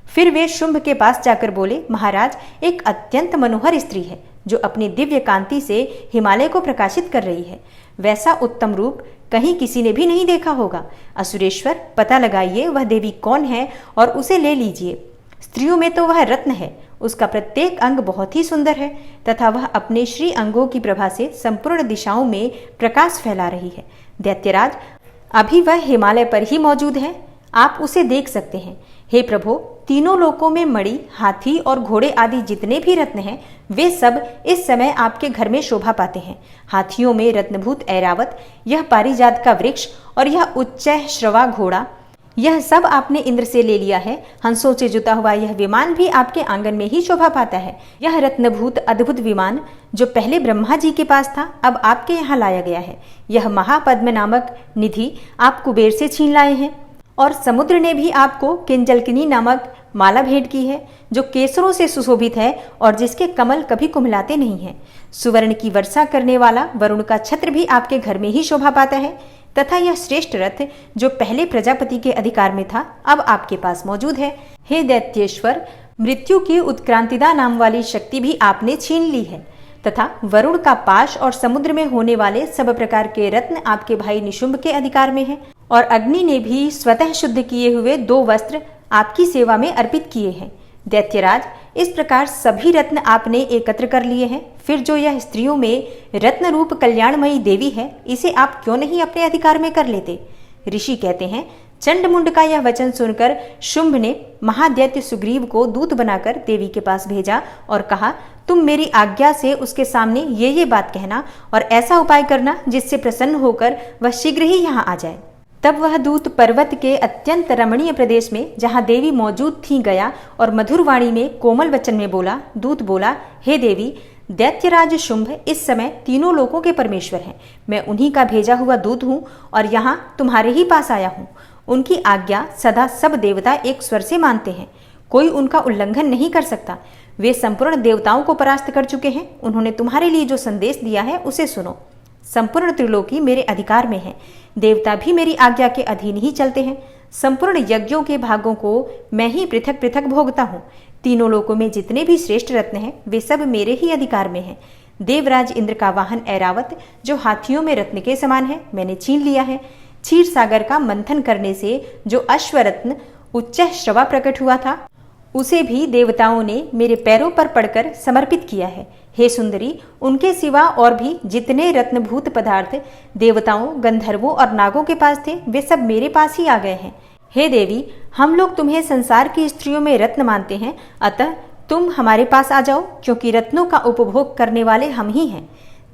फिर वे शुंभ के पास जाकर बोले, महाराज, एक अत्यंत मनोहर स्त्री है जो अपनी दिव्य कांति से हिमालय को प्रकाशित कर रही है। वैसा उत्तम रूप कहीं किसी ने भी नहीं देखा होगा। असुरेश्वर, पता लगाइए वह देवी कौन है और उसे ले लीजिए। स्त्रियों में तो वह रत्न है, उसका प्रत्येक अंग बहुत ही सुंदर है तथा वह अपने श्री अंगों की प्रभा से संपूर्ण दिशाओं में प्रकाश फैला रही है। दैत्यराज, अभी वह हिमालय पर ही मौजूद है, आप उसे देख सकते हैं। हे प्रभो, तीनों लोकों में मणि, हाथी और घोड़े आदि जितने भी रत्न हैं, वे सब इस समय आपके घर में शोभा पाते हैं। हाथियों में रत्नभूत ऐरावत, यह पारिजात का वृक्ष और यह उच्चैः श्रवा घोड़ा, यह सब आपने इंद्र से ले लिया है। हंसों से जुता हुआ यह विमान भी आपके आंगन में ही शोभा पाता है। यह रत्नभूत अद्भुत विमान जो पहले ब्रह्मा जी के पास था, अब आपके यहाँ लाया गया है। यह महापद्म नामक निधि आप कुबेर से छीन लाए हैं और समुद्र ने भी आपको किंजलकिनी नामक माला भेंट की है जो केसरों से सुशोभित है और जिसके कमल कभी कुम्हलाते नहीं हैं। सुवर्ण की वर्षा करने वाला वरुण का छत्र भी आपके घर में ही शोभा पाता है तथा यह श्रेष्ठ रथ जो पहले प्रजापति के अधिकार में था, अब आपके पास मौजूद है। हे दैत्येश्वर, मृत्यु की उत्क्रांतिदा नाम वाली शक्ति भी आपने छीन ली है तथा वरुण का पाश और समुद्र में होने वाले सब प्रकार के रत्न आपके भाई निशुंभ के अधिकार में है और अग्नि ने भी स्वतः शुद्ध किए हुए 2 वस्त्र आपकी सेवा में अर्पित किए हैं। दैत्यराज, इस प्रकार सभी रत्न आपने एकत्र कर लिए हैं, फिर जो यह स्त्रियों में रत्न रूप कल्याणमयी देवी है, इसे आप क्यों नहीं अपने अधिकार में कर लेते? ऋषि कहते हैं, चंडमुंड का यह वचन सुनकर शुंभ ने महादैत्य सुग्रीव को दूत बनाकर देवी के पास भेजा और कहा, तुम मेरी आज्ञा से उसके सामने ये बात कहना और ऐसा उपाय करना जिससे प्रसन्न होकर वह शीघ्र ही यहाँ आ जाए। तब वह दूत पर्वत के अत्यंत रमणीय प्रदेश में जहाँ देवी मौजूद थी गया और मधुर वाणी में कोमल वचन में बोला। दूत बोला, हे देवी, दैत्यराज शुंभ इस समय तीनों लोकों के परमेश्वर हैं। मैं उन्हीं का भेजा हुआ दूत हूँ और यहाँ तुम्हारे ही पास आया हूँ। उनकी आज्ञा सदा सब देवता एक स्वर से मानते हैं, कोई उनका उल्लंघन नहीं कर सकता। वे संपूर्ण देवताओं को परास्त कर चुके हैं। उन्होंने तुम्हारे लिए जो संदेश दिया है उसे सुनो। संपूर्ण त्रिलोकी मेरे अधिकार में है। देवता भी मेरी आज्ञा के अधीन ही चलते हैं। संपूर्ण यज्ञों के भागों को मैं ही पृथक पृथक भोगता हूँ। तीनों लोकों में जितने भी श्रेष्ठ रत्न हैं वे सब मेरे ही अधिकार में हैं। देवराज इंद्र का वाहन ऐरावत, जो हाथियों में रत्न के समान है, मैंने छीन लिया है। क्षीर सागर का मंथन करने से जो अश्वरत्न उच्च श्रवा प्रकट हुआ था, उसे भी देवताओं ने मेरे पैरों पर पड़कर समर्पित किया है। हे सुंदरी, उनके सिवा और भी जितने रत्नभूत पदार्थ देवताओं, गंधर्वों और नागों के पास थे, वे सब मेरे पास ही आ गए हैं। हे देवी, हम लोग तुम्हें संसार की स्त्रियों में रत्न मानते हैं, अतः तुम हमारे पास आ जाओ, क्योंकि रत्नों का उपभोग करने वाले हम ही हैं।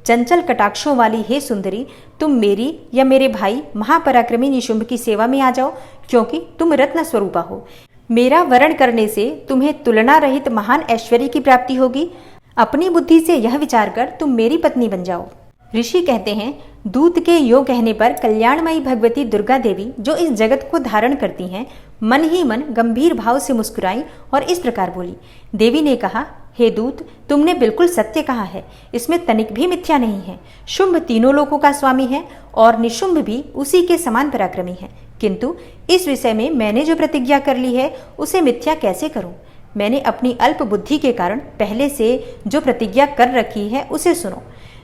चंचल कटाक्षों वाली हे सुंदरी, तुम मेरी या मेरे भाई महापराक्रमी निशुंभ की सेवा में आ जाओ, क्योंकि तुम रत्न स्वरूपा हो। मेरा वरण करने से तुम्हें तुलना रहित महान ऐश्वर्य की प्राप्ति होगी। अपनी बुद्धि से यह विचार कर तुम मेरी पत्नी बन जाओ। ऋषि कहते हैं, दूत के यो कहने पर कल्याणमयी भगवती दुर्गा देवी, जो इस जगत को धारण करती हैं, मन ही मन गंभीर भाव से मुस्कुराई और इस प्रकार बोली। देवी ने कहा, हे दूत, तुमने बिल्कुल सत्य कहा है, इसमें तनिक भी मिथ्या नहीं है। शुंभ तीनों लोकों का स्वामी है और निशुंभ भी उसी के समान पराक्रमी है, किंतु इस विषय में मैंने जो प्रतिज्ञा कर ली है उसे मिथ्या कैसे करूं? मैंने अपनी अल्प बुद्धि के कारण पहले से जो प्रतिज्ञा कर रखी है उसे सुनो।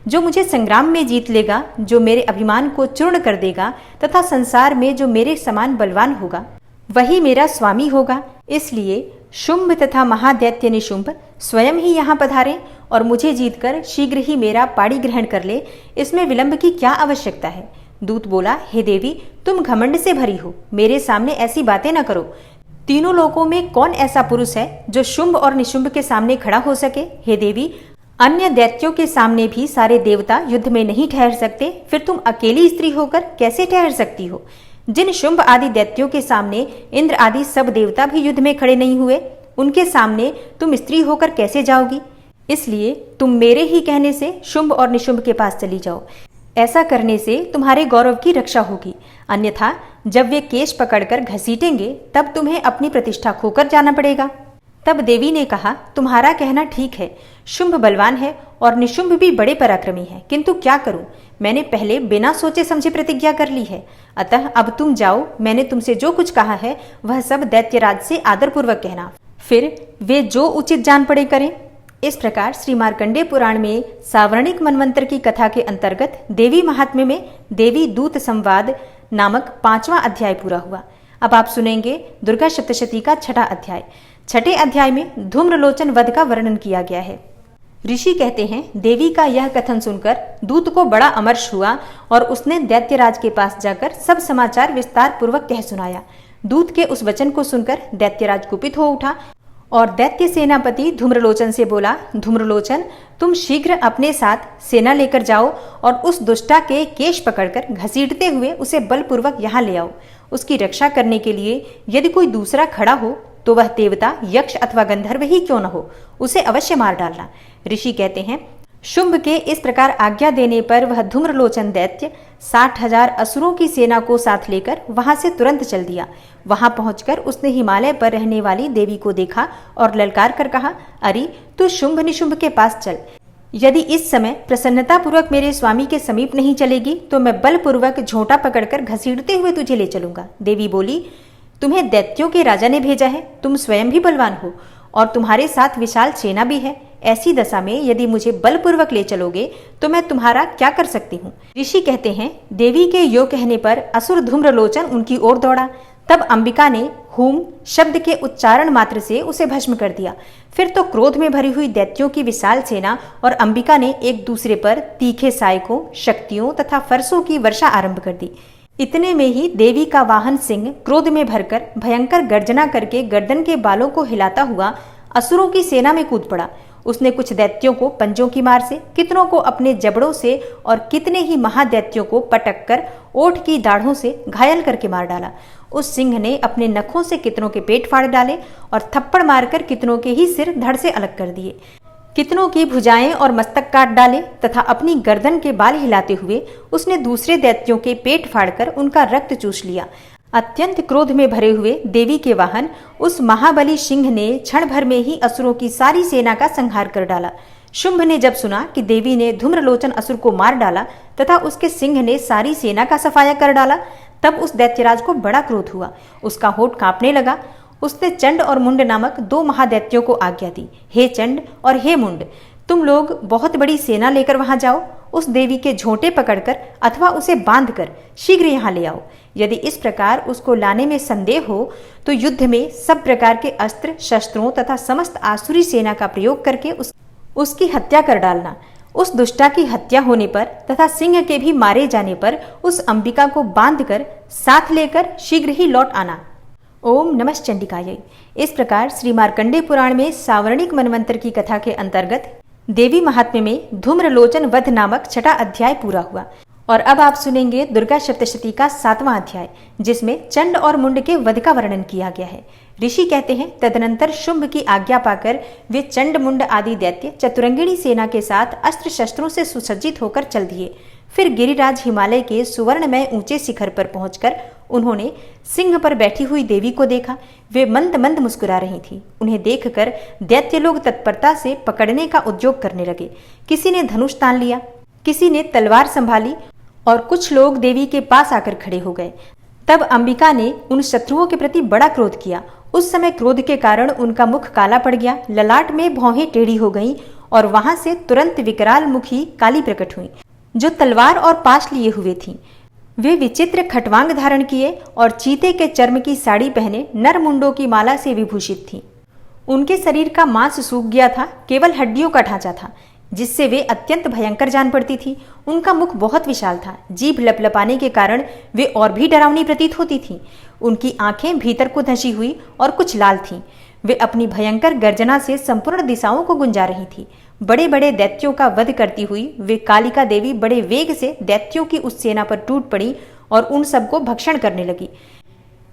जो मुझे संग्राम में जीत लेगा, जो मेरे अभिमान को चूर्ण कर देगा तथा संसार में जो मेरे समान बलवान होगा, वही मेरा स्वामी होगा। इसलिए शुंभ तथा महादैत्य निशुंभ स्वयं ही यहाँ पधारें और मुझे जीतकर शीघ्र ही मेरा पाणी ग्रहण कर ले। इसमें विलंब की क्या आवश्यकता है? दूत बोला, हे देवी, तुम घमंड से भरी हो, मेरे सामने ऐसी बातें न करो। तीनों लोकों में कौन ऐसा पुरुष है जो शुंभ और निशुंभ के सामने खड़ा हो सके? हे देवी, अन्य दैत्यों के सामने भी सारे देवता युद्ध में नहीं ठहर सकते, फिर तुम अकेली स्त्री होकर कैसे ठहर सकती हो? जिन शुंभ आदि दैत्यों के सामने इंद्र आदि सब देवता भी युद्ध में खड़े नहीं हुए, उनके सामने तुम स्त्री होकर कैसे जाओगी? इसलिए तुम मेरे ही कहने से शुंभ और निशुंभ के पास चली जाओ। ऐसा करने से तुम्हारे गौरव की रक्षा होगी, अन्यथा जब वे केश पकड़कर घसीटेंगे तब तुम्हें अपनी प्रतिष्ठा खोकर जाना पड़ेगा। तब देवी ने कहा, तुम्हारा कहना ठीक है, शुंभ बलवान है और निशुंभ भी बड़े पराक्रमी है, किंतु क्या करूं? मैंने पहले बिना सोचे समझे प्रतिज्ञा कर ली है, अतः अब तुम जाओ। मैंने तुमसे जो कुछ कहा है वह सब दैत्यराज से आदरपूर्वक कहना, फिर वे जो उचित जान पड़े करें। इस प्रकार श्री मार्कंडेय पुराण में सावर्णिक मनवंतर की कथा के अंतर्गत देवी महात्म्य में देवी दूत संवाद नामक 5वां अध्याय पूरा हुआ। अब आप सुनेंगे दुर्गा सप्तशती का 6ठा अध्याय। 6ठे अध्याय में धूम्रलोचन वध का वर्णन किया गया है। ऋषि कहते हैं, देवी का यह कथन सुनकर दूत को बड़ा अमर्ष हुआ और उसने दैत्यराज के पास जाकर सब समाचार विस्तार पूर्वक कह सुनाया। दूत के उस वचन को सुनकर दैत्यराज कुपित हो उठा और दैत्य सेनापति धूम्रलोचन से बोला, धूम्रलोचन, तुम शीघ्र अपने साथ सेना लेकर जाओ और उस दुष्टा के केश पकड़कर घसीटते हुए उसे बलपूर्वक यहाँ ले आओ। उसकी रक्षा करने के लिए यदि कोई दूसरा खड़ा हो तो वह देवता, यक्ष अथवा गंधर्व ही क्यों न हो, उसे अवश्य मार डालना। ऋषि कहते हैं, शुंभ के इस प्रकार आज्ञा देने पर वह धूम्रलोचन दैत्य 60,000 असुरों की सेना को साथ लेकर वहां से तुरंत चल दिया। वहां पहुंचकर उसने हिमालय पर रहने वाली देवी को देखा और ललकार कर कहा, अरे तू शुंभ निशुंभ के पास चल। यदि इस समय प्रसन्नतापूर्वक मेरे स्वामी के समीप नहीं चलेगी तो मैं बलपूर्वक झोंटा पकड़कर घसीटते हुए तुझे ले चलूंगा। देवी बोली, तुम्हें दैत्यों के राजा ने भेजा है, तुम स्वयं भी बलवान हो और तुम्हारे साथ विशाल सेना भी है। ऐसी दशा में यदि मुझे बलपूर्वक ले चलोगे तो मैं तुम्हारा क्या कर सकती हूँ? ऋषि कहते हैं, देवी के यो कहने पर असुर धूम्रलोचन उनकी ओर दौड़ा। तब अंबिका ने हुम शब्द के उच्चारण मात्र से उसे भस्म कर दिया। फिर तो क्रोध में भरी हुई दैत्यों की विशाल सेना और अंबिका ने एक दूसरे पर तीखे सायकों, शक्तियों तथा फरसों की वर्षा आरंभ कर दी। इतने में ही देवी का वाहन सिंह क्रोध में भरकर भयंकर गर्जना करके गर्दन के बालों को हिलाता हुआ असुरों की सेना में कूद पड़ा। उसने कुछ दैत्यों को पंजों की मार से, कितनों को अपने जबड़ों से और कितने ही महादैत्यों को पटक कर ओठ की दाढ़ों से घायल करके मार डाला। उस सिंह ने अपने नखों से कितनों के पेट फाड़ डाले और थप्पड़ मारकर कितनों के ही सिर धड़ से अलग कर दिए। कितनों की भुजाएं और मस्तक काट डाले तथा अपनी गर्दन के बाल हिलाते हुए उसने दूसरे दैत्यों के पेट फाड़कर उनका रक्त चूस लिया। अत्यंत क्रोध में भरे हुए देवी के वाहन उस महाबली सिंह ने क्षण भर में ही असुरों की सारी सेना का संहार कर डाला। शुंभ ने जब सुना कि देवी ने धूम्रलोचन असुर को मार डाला तथा उसके सिंह ने सारी सेना का सफाया कर डाला, तब उस दैत्यराज को बड़ा क्रोध हुआ। उसका होठ कांपने लगा। उसने चंड और मुंड नामक 2 महादैत्यों को आज्ञा दी, हे चंड और हे मुंड, तुम लोग बहुत बड़ी सेना लेकर वहां जाओ। उस देवी के झोंटे पकड़कर अथवा उसे बांधकर शीघ्र यहाँ ले आओ। यदि इस प्रकार उसको लाने में संदेह हो तो युद्ध में सब प्रकार के अस्त्र शस्त्रों तथा समस्त आसुरी सेना का प्रयोग करके उसकी हत्या कर डालना। उस दुष्टा की हत्या होने पर तथा सिंह के भी मारे जाने पर उस अंबिका को बांधकर साथ लेकर शीघ्र ही लौट आना। ओम नमः चंडिकायै। इस प्रकार श्री मार्कंडेय पुराण में सावर्णिक मनवंतर की कथा के अंतर्गत देवी महात्म्य में धूम्रलोचन वध नामक 6वां अध्याय पूरा हुआ। और अब आप सुनेंगे दुर्गा सप्तशती का 7वां अध्याय, जिसमें चंड और मुंड के वध का वर्णन किया गया है। ऋषि कहते हैं, तदनंतर शुंभ की आज्ञा पाकर वे चंड मुंड आदि दैत्य चतुरंगिणी सेना के साथ अस्त्र शस्त्रों से सुसज्जित होकर चल दिए। फिर गिरिराज हिमालय के सुवर्णमय ऊंचे शिखर पर पहुंचकर उन्होंने सिंह पर बैठी हुई देवी को देखा। वे मंद मंद मुस्कुरा रही थी। उन्हें देखकर दैत्य लोग तत्परता से पकड़ने का उद्योग करने लगे। किसी ने धनुष तान लिया, किसी ने तलवार संभाली और कुछ लोग देवी के पास आकर खड़े हो गए। तब अंबिका ने उन शत्रुओं के प्रति बड़ा क्रोध किया। उस समय क्रोध के कारण उनका मुख काला पड़ गया, ललाट में भौहें टेढ़ी हो गईं और वहां से तुरंत विकराल मुखी काली प्रकट हुई, जो तलवार और पाश लिए हुए थीं। वे विचित्र खटवांग धारण किए और चीते के चर्म की साड़ी पहने नर मुंडों की माला से विभूषित थीं। उनके शरीर का मांस सूख गया था, केवल हड्डियों का ढांचा था, जिससे वे अत्यंत भयंकर जान पड़ती थी। उनका मुख बहुत विशाल था, जीभ लपलपाने के कारण वे और भी डरावनी प्रतीत होती थीं। उनकी आंखें भीतर को धंसी हुई और कुछ लाल थीं। वे अपनी भयंकर गर्जना से संपूर्ण दिशाओं को गुंजा रही थी। बड़े बड़े दैत्यों का वध करती हुई वे कालिका देवी बड़े वेग से दैत्यों की उस सेना पर टूट पड़ी और उन सबको भक्षण करने लगी।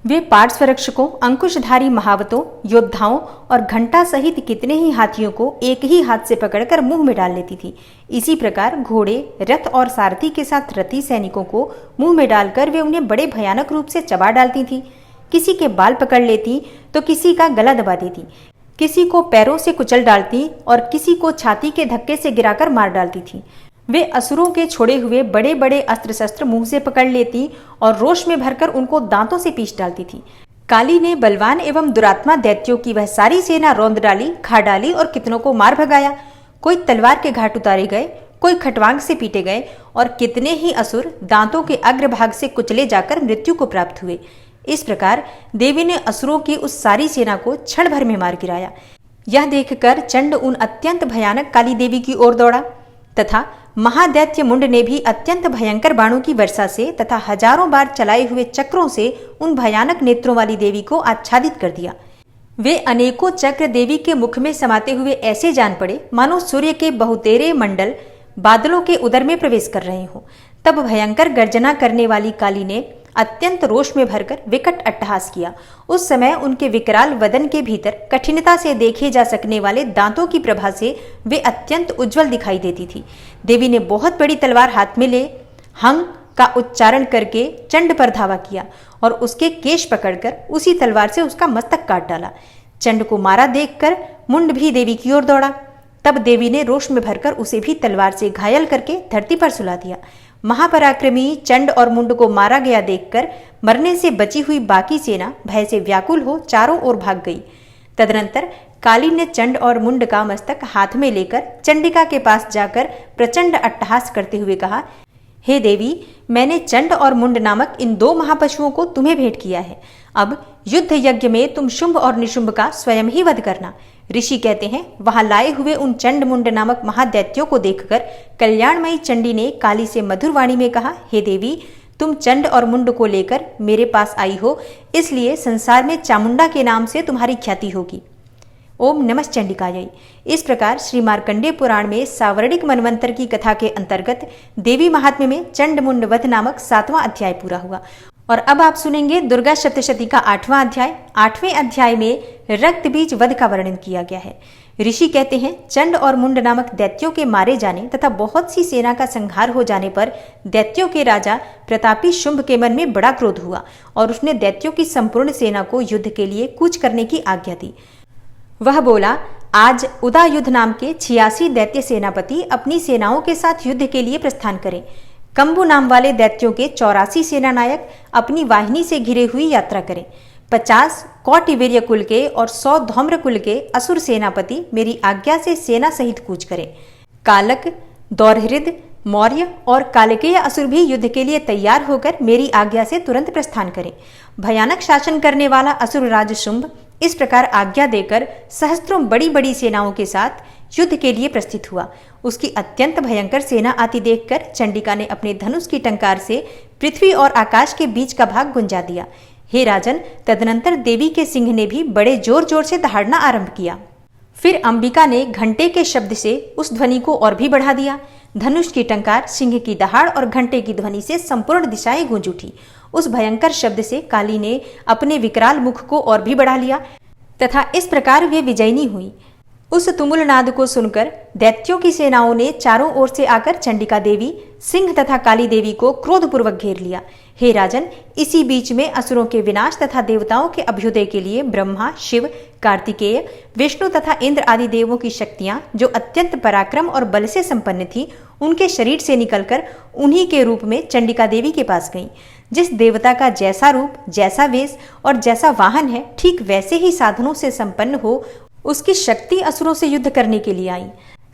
वे पार्श्वरक्षकों, अंकुशधारी महावतों, योद्धाओं और घंटा सहित कितने ही हाथियों को एक ही हाथ से पकड़कर मुंह में डाल लेती थी। इसी प्रकार घोड़े, रथ और सारथी के साथ रथी सैनिकों को मुंह में डालकर वे उन्हें बड़े भयानक रूप से चबा डालती थी। किसी के बाल पकड़ लेती तो किसी का गला दबा देती, किसी को पैरों से कुचल डालती और किसी को छाती के धक्के से गिराकर मार डालती थी। वे असुरों के छोड़े हुए बड़े बड़े अस्त्र शस्त्र मुंह से पकड़ लेती और रोष में भरकर उनको दांतों से पीस डालती थी। काली ने बलवान एवं दुरात्मा दैत्यों की वह सारी सेना रौंद डाली, खा डाली और कितनों को मार भगाया। कोई तलवार के घाट उतारे गए, कोई खटवांग से पीटे गए और कितने ही असुर दांतों के अग्रभाग से कुचले जाकर मृत्यु को प्राप्त हुए। इस प्रकार देवी ने असुरों की उस सारी सेना को क्षण भर में मार गिराया। यह देखकर चंड उन अत्यंत भयानक काली देवी की ओर दौड़ा तथा महादैत्य मुंड ने भी अत्यंत भयंकर बाणों की वर्षा से तथा हजारों बार चलाए हुए चक्रों से उन भयानक नेत्रों वाली देवी को आच्छादित कर दिया। वे अनेकों चक्र देवी के मुख में समाते हुए ऐसे जान पड़े मानो सूर्य के बहुतेरे मंडल बादलों के उदर में प्रवेश कर रहे हों। तब भयंकर गर्जना करने वाली काली ने अत्यंत रोष में भरकर विकट अट्टहास किया। उस समय उनके विकराल वदन के भीतर कठिनता से देखे जा सकने वाले दांतों की प्रभा से वे अत्यंत उज्जवल दिखाई देती थी। देवी ने बहुत बड़ी तलवार हाथ में ले हंग का उच्चारण करके चंड पर धावा किया और उसके केश पकड़कर उसी तलवार से उसका मस्तक काट डाला। चंड को मारा देखकर मुंड भी देवी की ओर दौड़ा। तब देवी ने रोष में भरकर उसे भी तलवार से घायल करके धरती पर सुला दिया। महापराक्रमी चंड और मुंड को मारा गया देखकर मरने से बची हुई बाकी सेना भय से व्याकुल हो चारों ओर भाग गई। तदनंतर काली ने चंड और मुंड का मस्तक हाथ में लेकर चंडिका के पास जाकर प्रचंड अट्टहास करते हुए कहा, हे देवी, मैंने चंड और मुंड नामक इन 2 महापशुओं को तुम्हें भेंट किया है। अब युद्ध यज्ञ में तुम शुंभ और निशुंभ का स्वयं ही वध करना। ऋषि कहते हैं, वहां लाए हुए उन चंड मुंड नामक महादैत्यों को देखकर कल्याणमयी चंडी ने काली से मधुर वाणी में कहा, हे देवी, तुम चंड और मुंड को लेकर मेरे पास आई हो, इसलिए संसार में चामुंडा के नाम से तुम्हारी ख्याति होगी। ओम नमः चंडिकायै। इस प्रकार श्री मार्कंडेय पुराण में सावर्णिक मनवंतर की कथा के अंतर्गत देवी महात्म्य में चंड मुंड वध नामक 7वां अध्याय पूरा हुआ। और अब आप सुनेंगे दुर्गा सप्तशती का 8वां अध्याय। 8वें अध्याय में रक्त बीज वध का वर्णन किया गया है। ऋषि कहते हैं, चंड और मुंड नामक दैत्यों के मारे जाने तथा बहुत सी सेना का संहार हो जाने पर दैत्यों के राजा प्रतापी शुंभ के मन में बड़ा क्रोध हुआ और उसने दैत्यों की संपूर्ण सेना को युद्ध के लिए कूच करने की आज्ञा दी। वह बोला, आज उदायुध नाम के 86 दैत्य सेनापति अपनी सेनाओं के साथ युद्ध के लिए प्रस्थान करें। कंबु नाम वाले दैत्यों के 84 सेनानायक अपनी वाहिनी से घिरे हुई यात्रा करें। 50 कौटिवीर्य कुल के और 100 धौम्र कुल के असुर सेनापति मेरी आज्ञा से सेना सहित कूच करें। कालक, दौरहृद, मौर्य और कालकेय असुर भी युद्ध के लिए तैयार होकर मेरी आज्ञा से तुरंत प्रस्थान करें। भयानक शासन करने वाला असुर राज शुंभ इस प्रकार आज्ञा देकर सहस्त्रों बड़ी बड़ी सेनाओं के साथ युद्ध के लिए प्रस्थित हुआ। उसकी अत्यंत भयंकर सेना आती देखकर चंडिका ने अपने धनुष की टंकार से पृथ्वी और आकाश के बीच का भाग गुंजा दिया। हे राजन, तदनंतर देवी के सिंह ने भी बड़े जोर जोर से दहाड़ना आरंभ किया। फिर अंबिका ने घंटे के शब्द से उस ध्वनि को और भी बढ़ा दिया। धनुष की टंकार, सिंह की दहाड़ और घंटे की ध्वनि से संपूर्ण दिशाएं गूंज उठी। उस भयंकर शब्द से काली ने अपने विकराल मुख को और भी बढ़ा लिया तथा इस प्रकार वे विजयिनी हुई। उस तुमुल नाद को सुनकर दैत्यों की सेनाओं ने चारों ओर से आकर चंडिका देवी, सिंह तथा काली देवी को क्रोधपूर्वक घेर लिया। हे राजन, इसी बीच में असुरों के विनाश तथा देवताओं के अभ्युदय के लिए ब्रह्मा, शिव, कार्तिकेय, विष्णु तथा इंद्र आदि देवों की शक्तियां, जो अत्यंत पराक्रम और बल से संपन्न थी, उनके शरीर से निकलकर उन्हीं के रूप में चंडिका देवी के पास गईं। जिस देवता का जैसा रूप, जैसा वेश और जैसा वाहन है, ठीक वैसे ही साधनों से संपन्न हो उसकी शक्ति असुरों से युद्ध करने के लिए आई।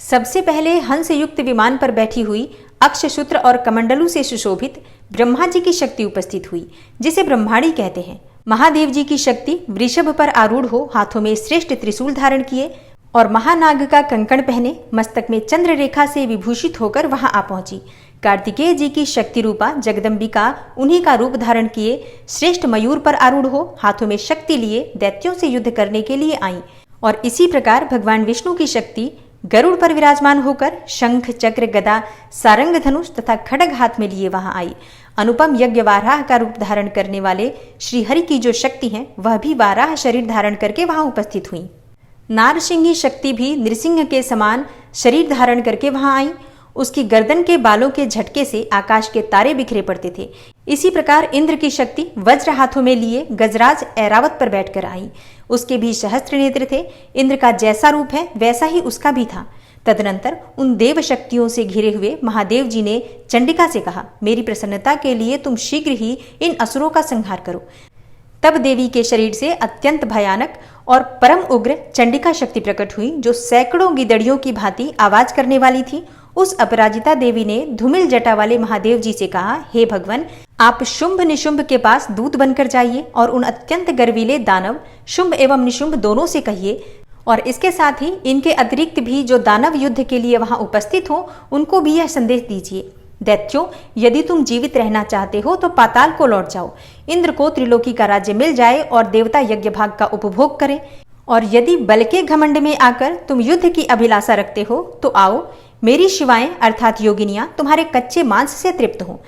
सबसे पहले हंस युक्त विमान पर बैठी हुई, अक्षसूत्र और कमंडलू से सुशोभित ब्रह्मा जी की शक्ति उपस्थित हुई, जिसे ब्रह्माणी कहते हैं। महादेव जी की शक्ति वृषभ पर आरूढ़ हो, हाथों में श्रेष्ठ त्रिशूल धारण किए और महानाग का कंकण पहने, मस्तक में चंद्र रेखा से विभूषित होकर वहां आ पहुंची। कार्तिकेय जी की शक्ति रूपा जगदम्बिका उन्हीं का रूप धारण किए श्रेष्ठ मयूर पर आरूढ़ हो, हाथों में शक्ति लिए दैत्यों से युद्ध करने के लिए आई। और इसी प्रकार भगवान विष्णु की शक्ति गरुड़ पर विराजमान होकर शंख, चक्र, गदा, सारंग, धनुष तथा खड्ग हाथ में लिए वहां आई। अनुपम यज्ञ वाराह का रूप धारण करने वाले श्रीहरि की जो शक्ति है, वह भी वाराह शरीर धारण करके वहां उपस्थित हुई। नारसिंही शक्ति भी नृसिंह के समान शरीर धारण करके वहां आई। उसकी गर्दन के बालों के झटके से आकाश के तारे बिखरे पड़ते थे। इसी प्रकार इंद्र की शक्ति वज्र हाथों में लिए गजराज ऐरावत पर बैठकर आई। उसके भी सहस्त्र नेत्र थे। इंद्र का जैसा रूप है वैसा ही उसका भी था। तदनंतर उन देव शक्तियों से घिरे हुए महादेव जी ने चंडिका से कहा, मेरी प्रसन्नता के लिए तुम शीघ्र ही इन असुरों का संहार करो। तब देवी के शरीर से अत्यंत भयानक और परम उग्र चंडिका शक्ति प्रकट हुई, जो सैकड़ों गिदड़ियों की भांति आवाज करने वाली थी। उस अपराजिता देवी ने धूमिल जटा वाले महादेव जी से कहा, हे भगवान, आप शुंभ निशुंभ के पास दूत बनकर जाइए और उन अत्यंत गर्वीले दानव शुंभ एवं निशुंभ दोनों से कहिए, और इसके साथ ही इनके अतिरिक्त भी जो दानव युद्ध के लिए वहां उपस्थित हो, उनको भी यह संदेश दीजिए, दैत्यों, यदि तुम जीवित रहना चाहते हो तो पाताल को लौट जाओ। इंद्र को त्रिलोकी का राज्य मिल जाए और देवता यज्ञ भाग का उपभोग करें, और यदि बल के घमंड में आकर तुम युद्ध की अभिलाषा रखते हो तो आओ, मेरी शिवाएं अर्थात योगिनियां तुम्हारे कच्चे मांस से तृप्त हो।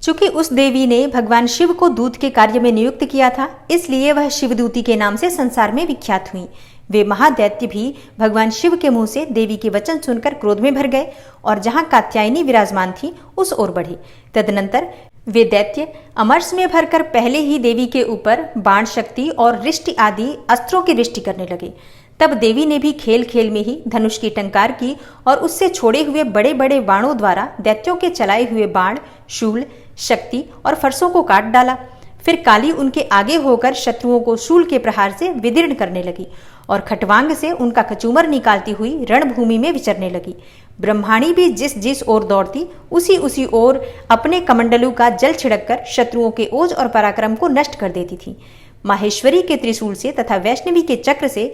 चूंकि उस देवी ने भगवान शिव को दूत के कार्य में नियुक्त किया था, इसलिए वह शिवदूती के नाम से संसार में विख्यात हुई। वे महादैत्य भी भगवान शिव के मुंह से देवी के वचन सुनकर क्रोध में भर गए और जहां कात्यायनी विराजमान थी उस ओर बढ़े। तदनंतर वे दैत्य अमरस में भरकर पहले ही देवी के ऊपर बाण शक्ति और रिष्टि आदि अस्त्रों की रिष्टि करने लगे। तब देवी ने भी खेल खेल में ही धनुष की टंकार की और उससे छोड़े हुए बड़े बड़े बाणों द्वारा दैत्यों के चलाए हुए बाण, शूल, शक्ति और फरसों को काट डाला। फिर काली उनके आगे होकर शत्रुओं को शूल के प्रहार से विदीर्ण करने लगी और खटवांग से उनका कचूमर निकालती हुई रणभूमि में विचरने लगी। ब्रह्माणी भी जिस जिस ओर दौड़ती उसी ओर अपने कमंडलू का जल छिड़ककर शत्रुओं के ओज और पराक्रम को नष्ट कर देती थी। माहेश्वरी के त्रिशूल से तथा वैष्णवी के चक्र से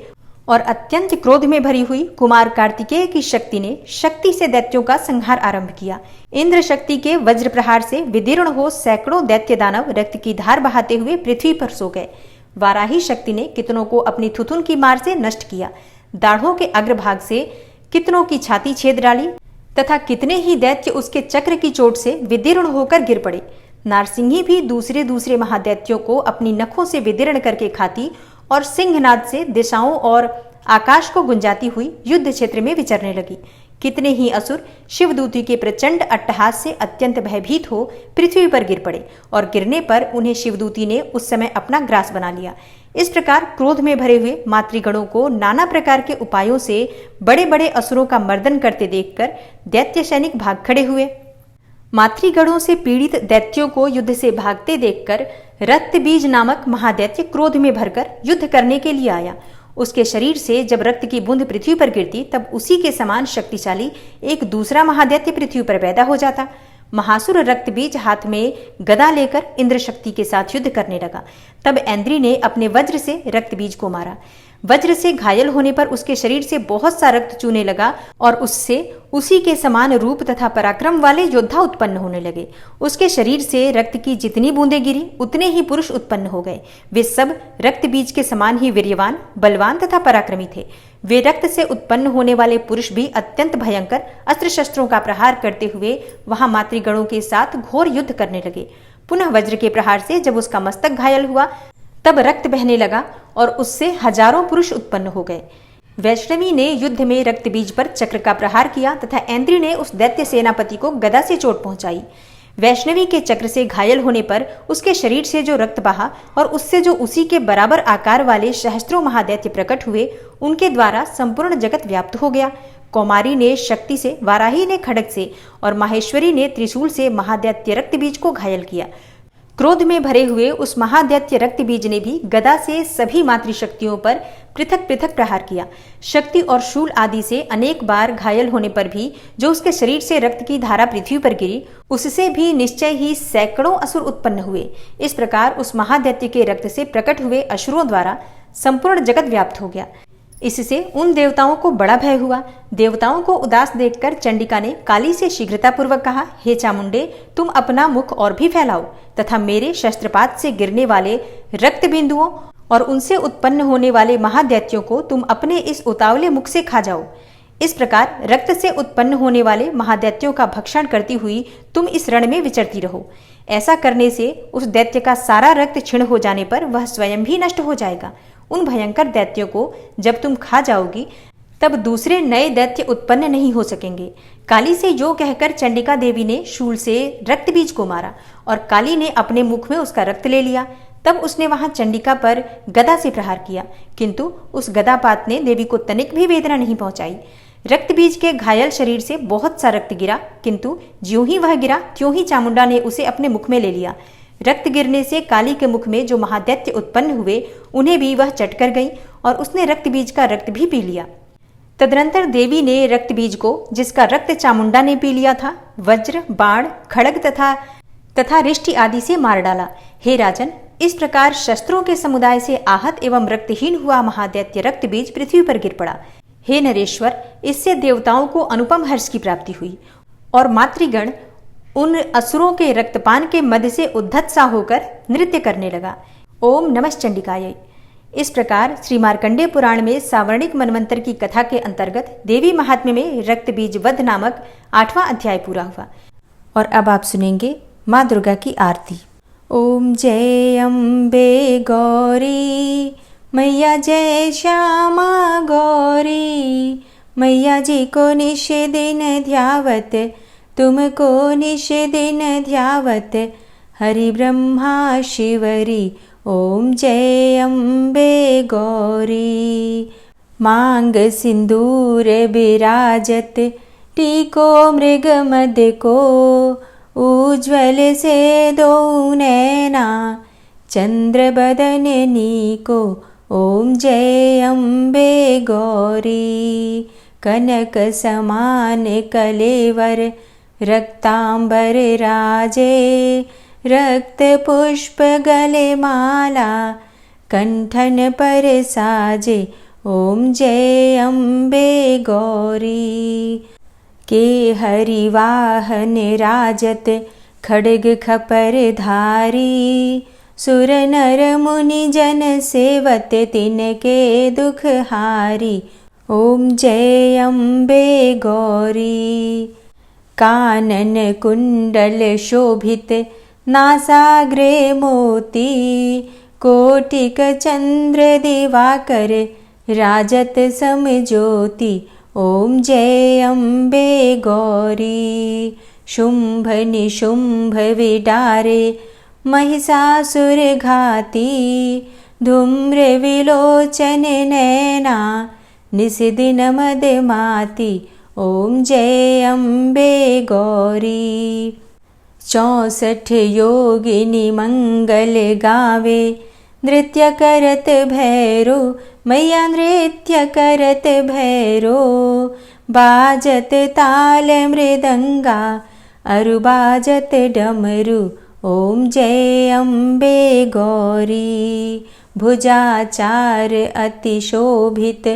और अत्यंत क्रोध में भरी हुई कुमार कार्तिकेय की शक्ति ने शक्ति से दैत्यों का संहार आरंभ किया। इंद्र शक्ति के वज्र प्रहार से विदीर्ण हो सैकड़ों दैत्य दानव रक्त की धार बहाते हुए पृथ्वी पर सो गए। वाराही शक्ति ने कितनों को अपनी थुथुन की मार से नष्ट किया, दाढ़ों के अग्रभाग से कितनों की छाती छेद डाली तथा कितने ही दैत्य उसके चक्र की चोट से विदीर्ण होकर गिर पड़े। नारसिंही भी दूसरे महादैत्यों को अपनी नखों से विदीर्ण करके खाती और सिंहनाद से दिशाओं और आकाश को गुंजाती हुई युद्ध क्षेत्र में विचरने लगी। कितने ही असुर शिवदूती के प्रचंड अट्टहास से अत्यंत भयभीत हो पृथ्वी पर गिर पड़े और गिरने पर उन्हें शिवदूती ने उस समय अपना ग्रास बना लिया। इस प्रकार क्रोध में भरे हुए मातृगणों को नाना प्रकार के उपायों से बड़े बड़े असुरों का मर्दन करते देखकर दैत्य सैनिक भाग खड़े हुए। मातृगणों से पीड़ित दैत्यों को युद्ध से भागते देखकर रक्तबीज नामक महादैत्य क्रोध में भरकर युद्ध करने के लिए आया। उसके शरीर से जब रक्त की बूंद पृथ्वी पर गिरती तब उसी के समान शक्तिशाली एक दूसरा महादैत्य पृथ्वी पर पैदा हो जाता। महासुर रक्तबीज हाथ में गदा लेकर इंद्र शक्ति के साथ युद्ध करने लगा। तब ऐन्द्री ने अपने वज्र से रक्तबीज को मारा। वज्र से घायल होने पर उसके शरीर से बहुत सा रक्त चूने लगा और उससे उसी के समान रूप तथा पराक्रम वाले योद्धा उत्पन्न होने लगे। उसके शरीर से रक्त की जितनी बूंदें गिरी उतने ही पुरुष उत्पन्न हो गए। वे सब रक्त बीज के समान ही वीर्यवान, बलवान तथा पराक्रमी थे। वे रक्त से उत्पन्न होने वाले पुरुष भी अत्यंत भयंकर अस्त्र शस्त्रों का प्रहार करते हुए वहां मातृगणों के साथ घोर युद्ध करने लगे। पुनः वज्र के प्रहार से जब उसका मस्तक घायल हुआ तब रक्त बहने लगा और उससे हजारों पुरुष उत्पन्न हो गए। वैष्णवी ने युद्ध में रक्तबीज पर चक्र का प्रहार किया तथा ऐन्द्री ने उस दैत्य सेनापति को गदा से चोट पहुंचाई। वैष्णवी के चक्र से घायल होने पर उसके शरीर से जो रक्त बहा और उससे जो उसी के बराबर आकार वाले सहस्त्रों महादैत्य प्रकट हुए, उनके द्वारा संपूर्ण जगत व्याप्त हो गया। कौमारी ने शक्ति से, वाराही ने खड्ग से और माहेश्वरी ने त्रिशूल से महादैत्य रक्तबीज को घायल किया। क्रोध में भरे हुए उस महादैत्य रक्तबीज ने भी गदा से सभी मातृशक्तियों पर पृथक पृथक प्रहार किया। शक्ति और शूल आदि से अनेक बार घायल होने पर भी जो उसके शरीर से रक्त की धारा पृथ्वी पर गिरी, उससे भी निश्चय ही सैकड़ों असुर उत्पन्न हुए। इस प्रकार उस महादैत्य के रक्त से प्रकट हुए असुरों द्वारा संपूर्ण जगत व्याप्त हो गया। इससे उन देवताओं को बड़ा भय हुआ। देवताओं को उदास देखकर चंडिका ने काली से शीघ्रतापूर्वक कहा, हे चामुंडे, तुम अपना मुख और भी फैलाओ तथा मेरे शस्त्रपात से गिरने वाले रक्त बिंदुओं और उनसे उत्पन्न होने वाले महादैत्यों को तुम अपने इस उतावले मुख से खा जाओ। इस प्रकार रक्त से उत्पन्न होने वाले महादैत्यों का भक्षण करती हुई तुम इस रण में विचरती रहो। ऐसा करने से उस दैत्य का सारा रक्त क्षीण हो जाने पर वह स्वयं भी नष्ट हो जाएगा। उन भयंकर दैत्यों को जब तुम खा जाओगी तब दूसरे नए दैत्य उत्पन्न नहीं हो सकेंगे। काली से यो कहकर चंडिका देवी ने शूल से रक्तबीज को मारा और काली ने अपने मुख में उसका रक्त ले लिया। तब उसने वहां चंडिका पर गदा से प्रहार किया, किंतु उस गदापात ने देवी को तनिक भी वेदना नहीं पहुंचाई। रक्तबीज के घायल शरीर से बहुत सा रक्त गिरा, किंतु ज्यों ही वह गिरा त्यों ही चामुंडा ने उसे अपने मुख में ले लिया। रक्त गिरने से काली के मुख में जो महादैत्य उत्पन्न हुए उन्हें भी वह चट कर गई और उसने रक्तबीज का रक्त भी पी लिया। तदनंतर देवी ने रक्तबीज को, जिसका रक्त चामुंडा ने पी लिया था, वज्र, बाण, खड्ग तथा रिष्टि आदि से मार डाला। हे राजन, इस प्रकार शस्त्रों के समुदाय से आहत एवं रक्तहीन हुआ महादैत्य रक्तबीज पृथ्वी पर गिर पड़ा। हे नरेश्वर, इससे देवताओं को अनुपम हर्ष की प्राप्ति हुई और मातृगण उन असुरों के रक्तपान के मद से उद्धत सा होकर नृत्य करने लगा। ओम नमः चंडिकायै। इस प्रकार श्री मार्कंडेय पुराण में सावर्णिक मनवंतर की कथा के अंतर्गत देवी महात्म्य में रक्तबीज वध नामक 8वां अध्याय पूरा हुआ। और अब आप सुनेंगे माँ दुर्गा की आरती। ओम जय अम्बे गौरी मैया, जय श्यामा गौरी मैया जी को निश दिन ध्यावत, तुमको निश दिन ध्यावत, हरि ब्रह्मा शिवरी। ओम जय अम्बे गौरी। मांग सिंदूर बिराजत, टीको मृग मद को, उज्ज्वल से दो नैना, चंद्र बदन नीको। ओम जय अम्बे गौरी। कनक समान कलेवर, रक्तांबर राजे, रक्त पुष्प गले माला, कंठन पर साजे। ओम जय अम्बे गौरी। के हरि वाहन राजत, खड्ग खपर धारी, सुर नर मुनि जन सेवत, तिनके दुख हारी। ओम जय अम्बे गौरी। कानन कुंडल शोभित, नासाग्रे मोती, कोटिक चंद्र दिवाकर, राजत समज्योति। ॐ जय अम्बे गौरी शुम्भ निशुम्भ विडारे महिषासुर घाती धूम्र विलोचन नैना निशिदिन मदमाती ॐ जय अम्बे गौरी 64 योगिनी मंगल गावे नृत्य करत भैरो मैया नृत्य करत भैरो बाजत ताल मृदंगा अरु बाजत डमरू ॐ जय अम्बे गौरी भुजाचार अति शोभित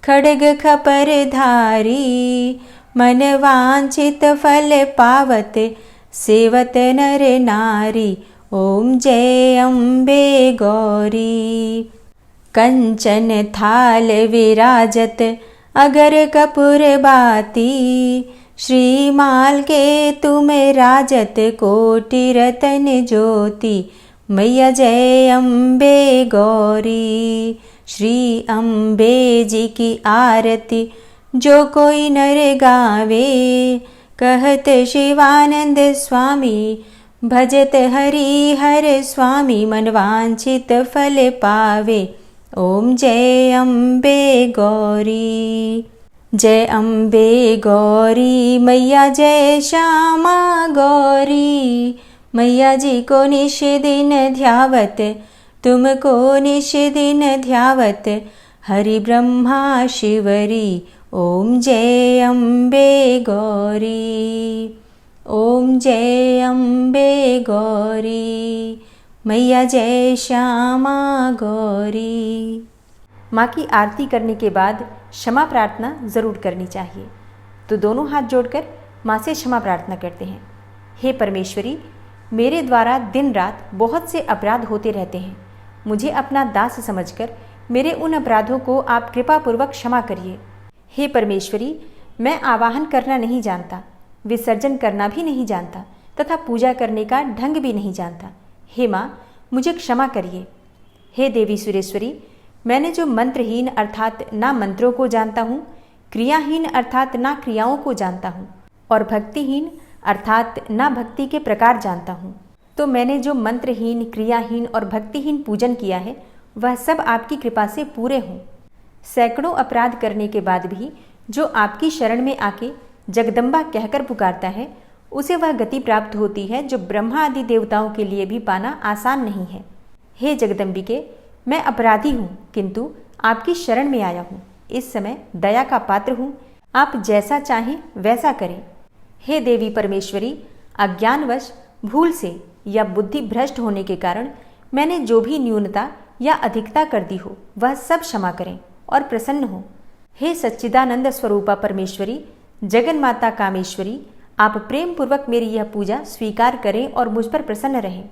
खड्ग खपर धारी मन वांछित फल पावत सेवत नर नारी ॐ जय अम्बे गौरी कंचन थाल विराजत अगर कपूर बाती श्रीमाल के तुम राजत कोटि रतन ज्योति मैया जय अम्बे गौरी श्री अम्बे जी की आरती जो कोई नर गावे कहत शिवानंद स्वामी भजत हरि हर स्वामी मनवांछित फल पावे ॐ जय अम्बे गौरी जय अम्बे गौरी मैया जय श्यामा गौरी मैया जी को निश दिन ध्यावत तुमको निश दिन ध्यावत हरि ब्रह्मा शिवरी ॐ जय अम्बे गौरी ॐ जय अम्बे गौरी मैया जय श्यामा गौरी। माँ की आरती करने के बाद क्षमा प्रार्थना ज़रूर करनी चाहिए। तो दोनों हाथ जोड़कर माँ से क्षमा प्रार्थना करते हैं। हे परमेश्वरी, मेरे द्वारा दिन रात बहुत से अपराध होते रहते हैं। मुझे अपना दास समझकर मेरे उन अपराधों को आप कृपापूर्वक क्षमा करिए। हे परमेश्वरी, मैं आवाहन करना नहीं जानता, विसर्जन करना भी नहीं जानता तथा पूजा करने का ढंग भी नहीं जानता। हे माँ, मुझे क्षमा करिए। हे देवी सुरेश्वरी, मैंने जो मंत्रहीन अर्थात ना मंत्रों को जानता हूँ, क्रियाहीन अर्थात ना क्रियाओं को जानता हूँ और भक्तिहीन अर्थात ना भक्ति के प्रकार जानता हूँ, तो मैंने जो मंत्रहीन, क्रियाहीन और भक्तिहीन पूजन किया है वह सब आपकी कृपा से पूरे हों। सैकड़ों अपराध करने के बाद भी जो आपकी शरण में आके जगदम्बा कहकर पुकारता है, उसे वह गति प्राप्त होती है जो ब्रह्मा आदि देवताओं के लिए भी पाना आसान नहीं है। हे जगदम्बिके, मैं अपराधी हूँ किंतु आपकी शरण में आया हूँ। इस समय दया का पात्र हूँ, आप जैसा चाहें वैसा करें। हे देवी परमेश्वरी, अज्ञानवश भूल से या बुद्धि भ्रष्ट होने के कारण मैंने जो भी न्यूनता या अधिकता कर दी हो वह सब क्षमा करें और प्रसन्न हो। हे सच्चिदानंद स्वरूपा परमेश्वरी, जगन माता कामेश्वरी, आप प्रेम पूर्वक मेरी यह पूजा स्वीकार करें और मुझ पर प्रसन्न रहें।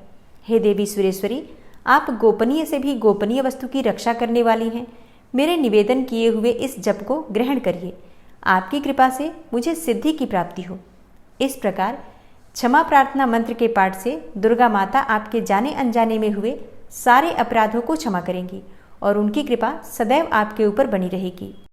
हे देवी सुरेश्वरी, आप गोपनीय से भी गोपनीय वस्तु की रक्षा करने वाली हैं। मेरे निवेदन किए हुए इस जप को ग्रहण करिए। आपकी कृपा से मुझे सिद्धि की प्राप्ति हो। इस प्रकार क्षमा प्रार्थना मंत्र के पाठ से दुर्गा माता आपके जाने अनजाने में हुए सारे अपराधों को क्षमा करेंगी और उनकी कृपा सदैव आपके ऊपर बनी रहेगी।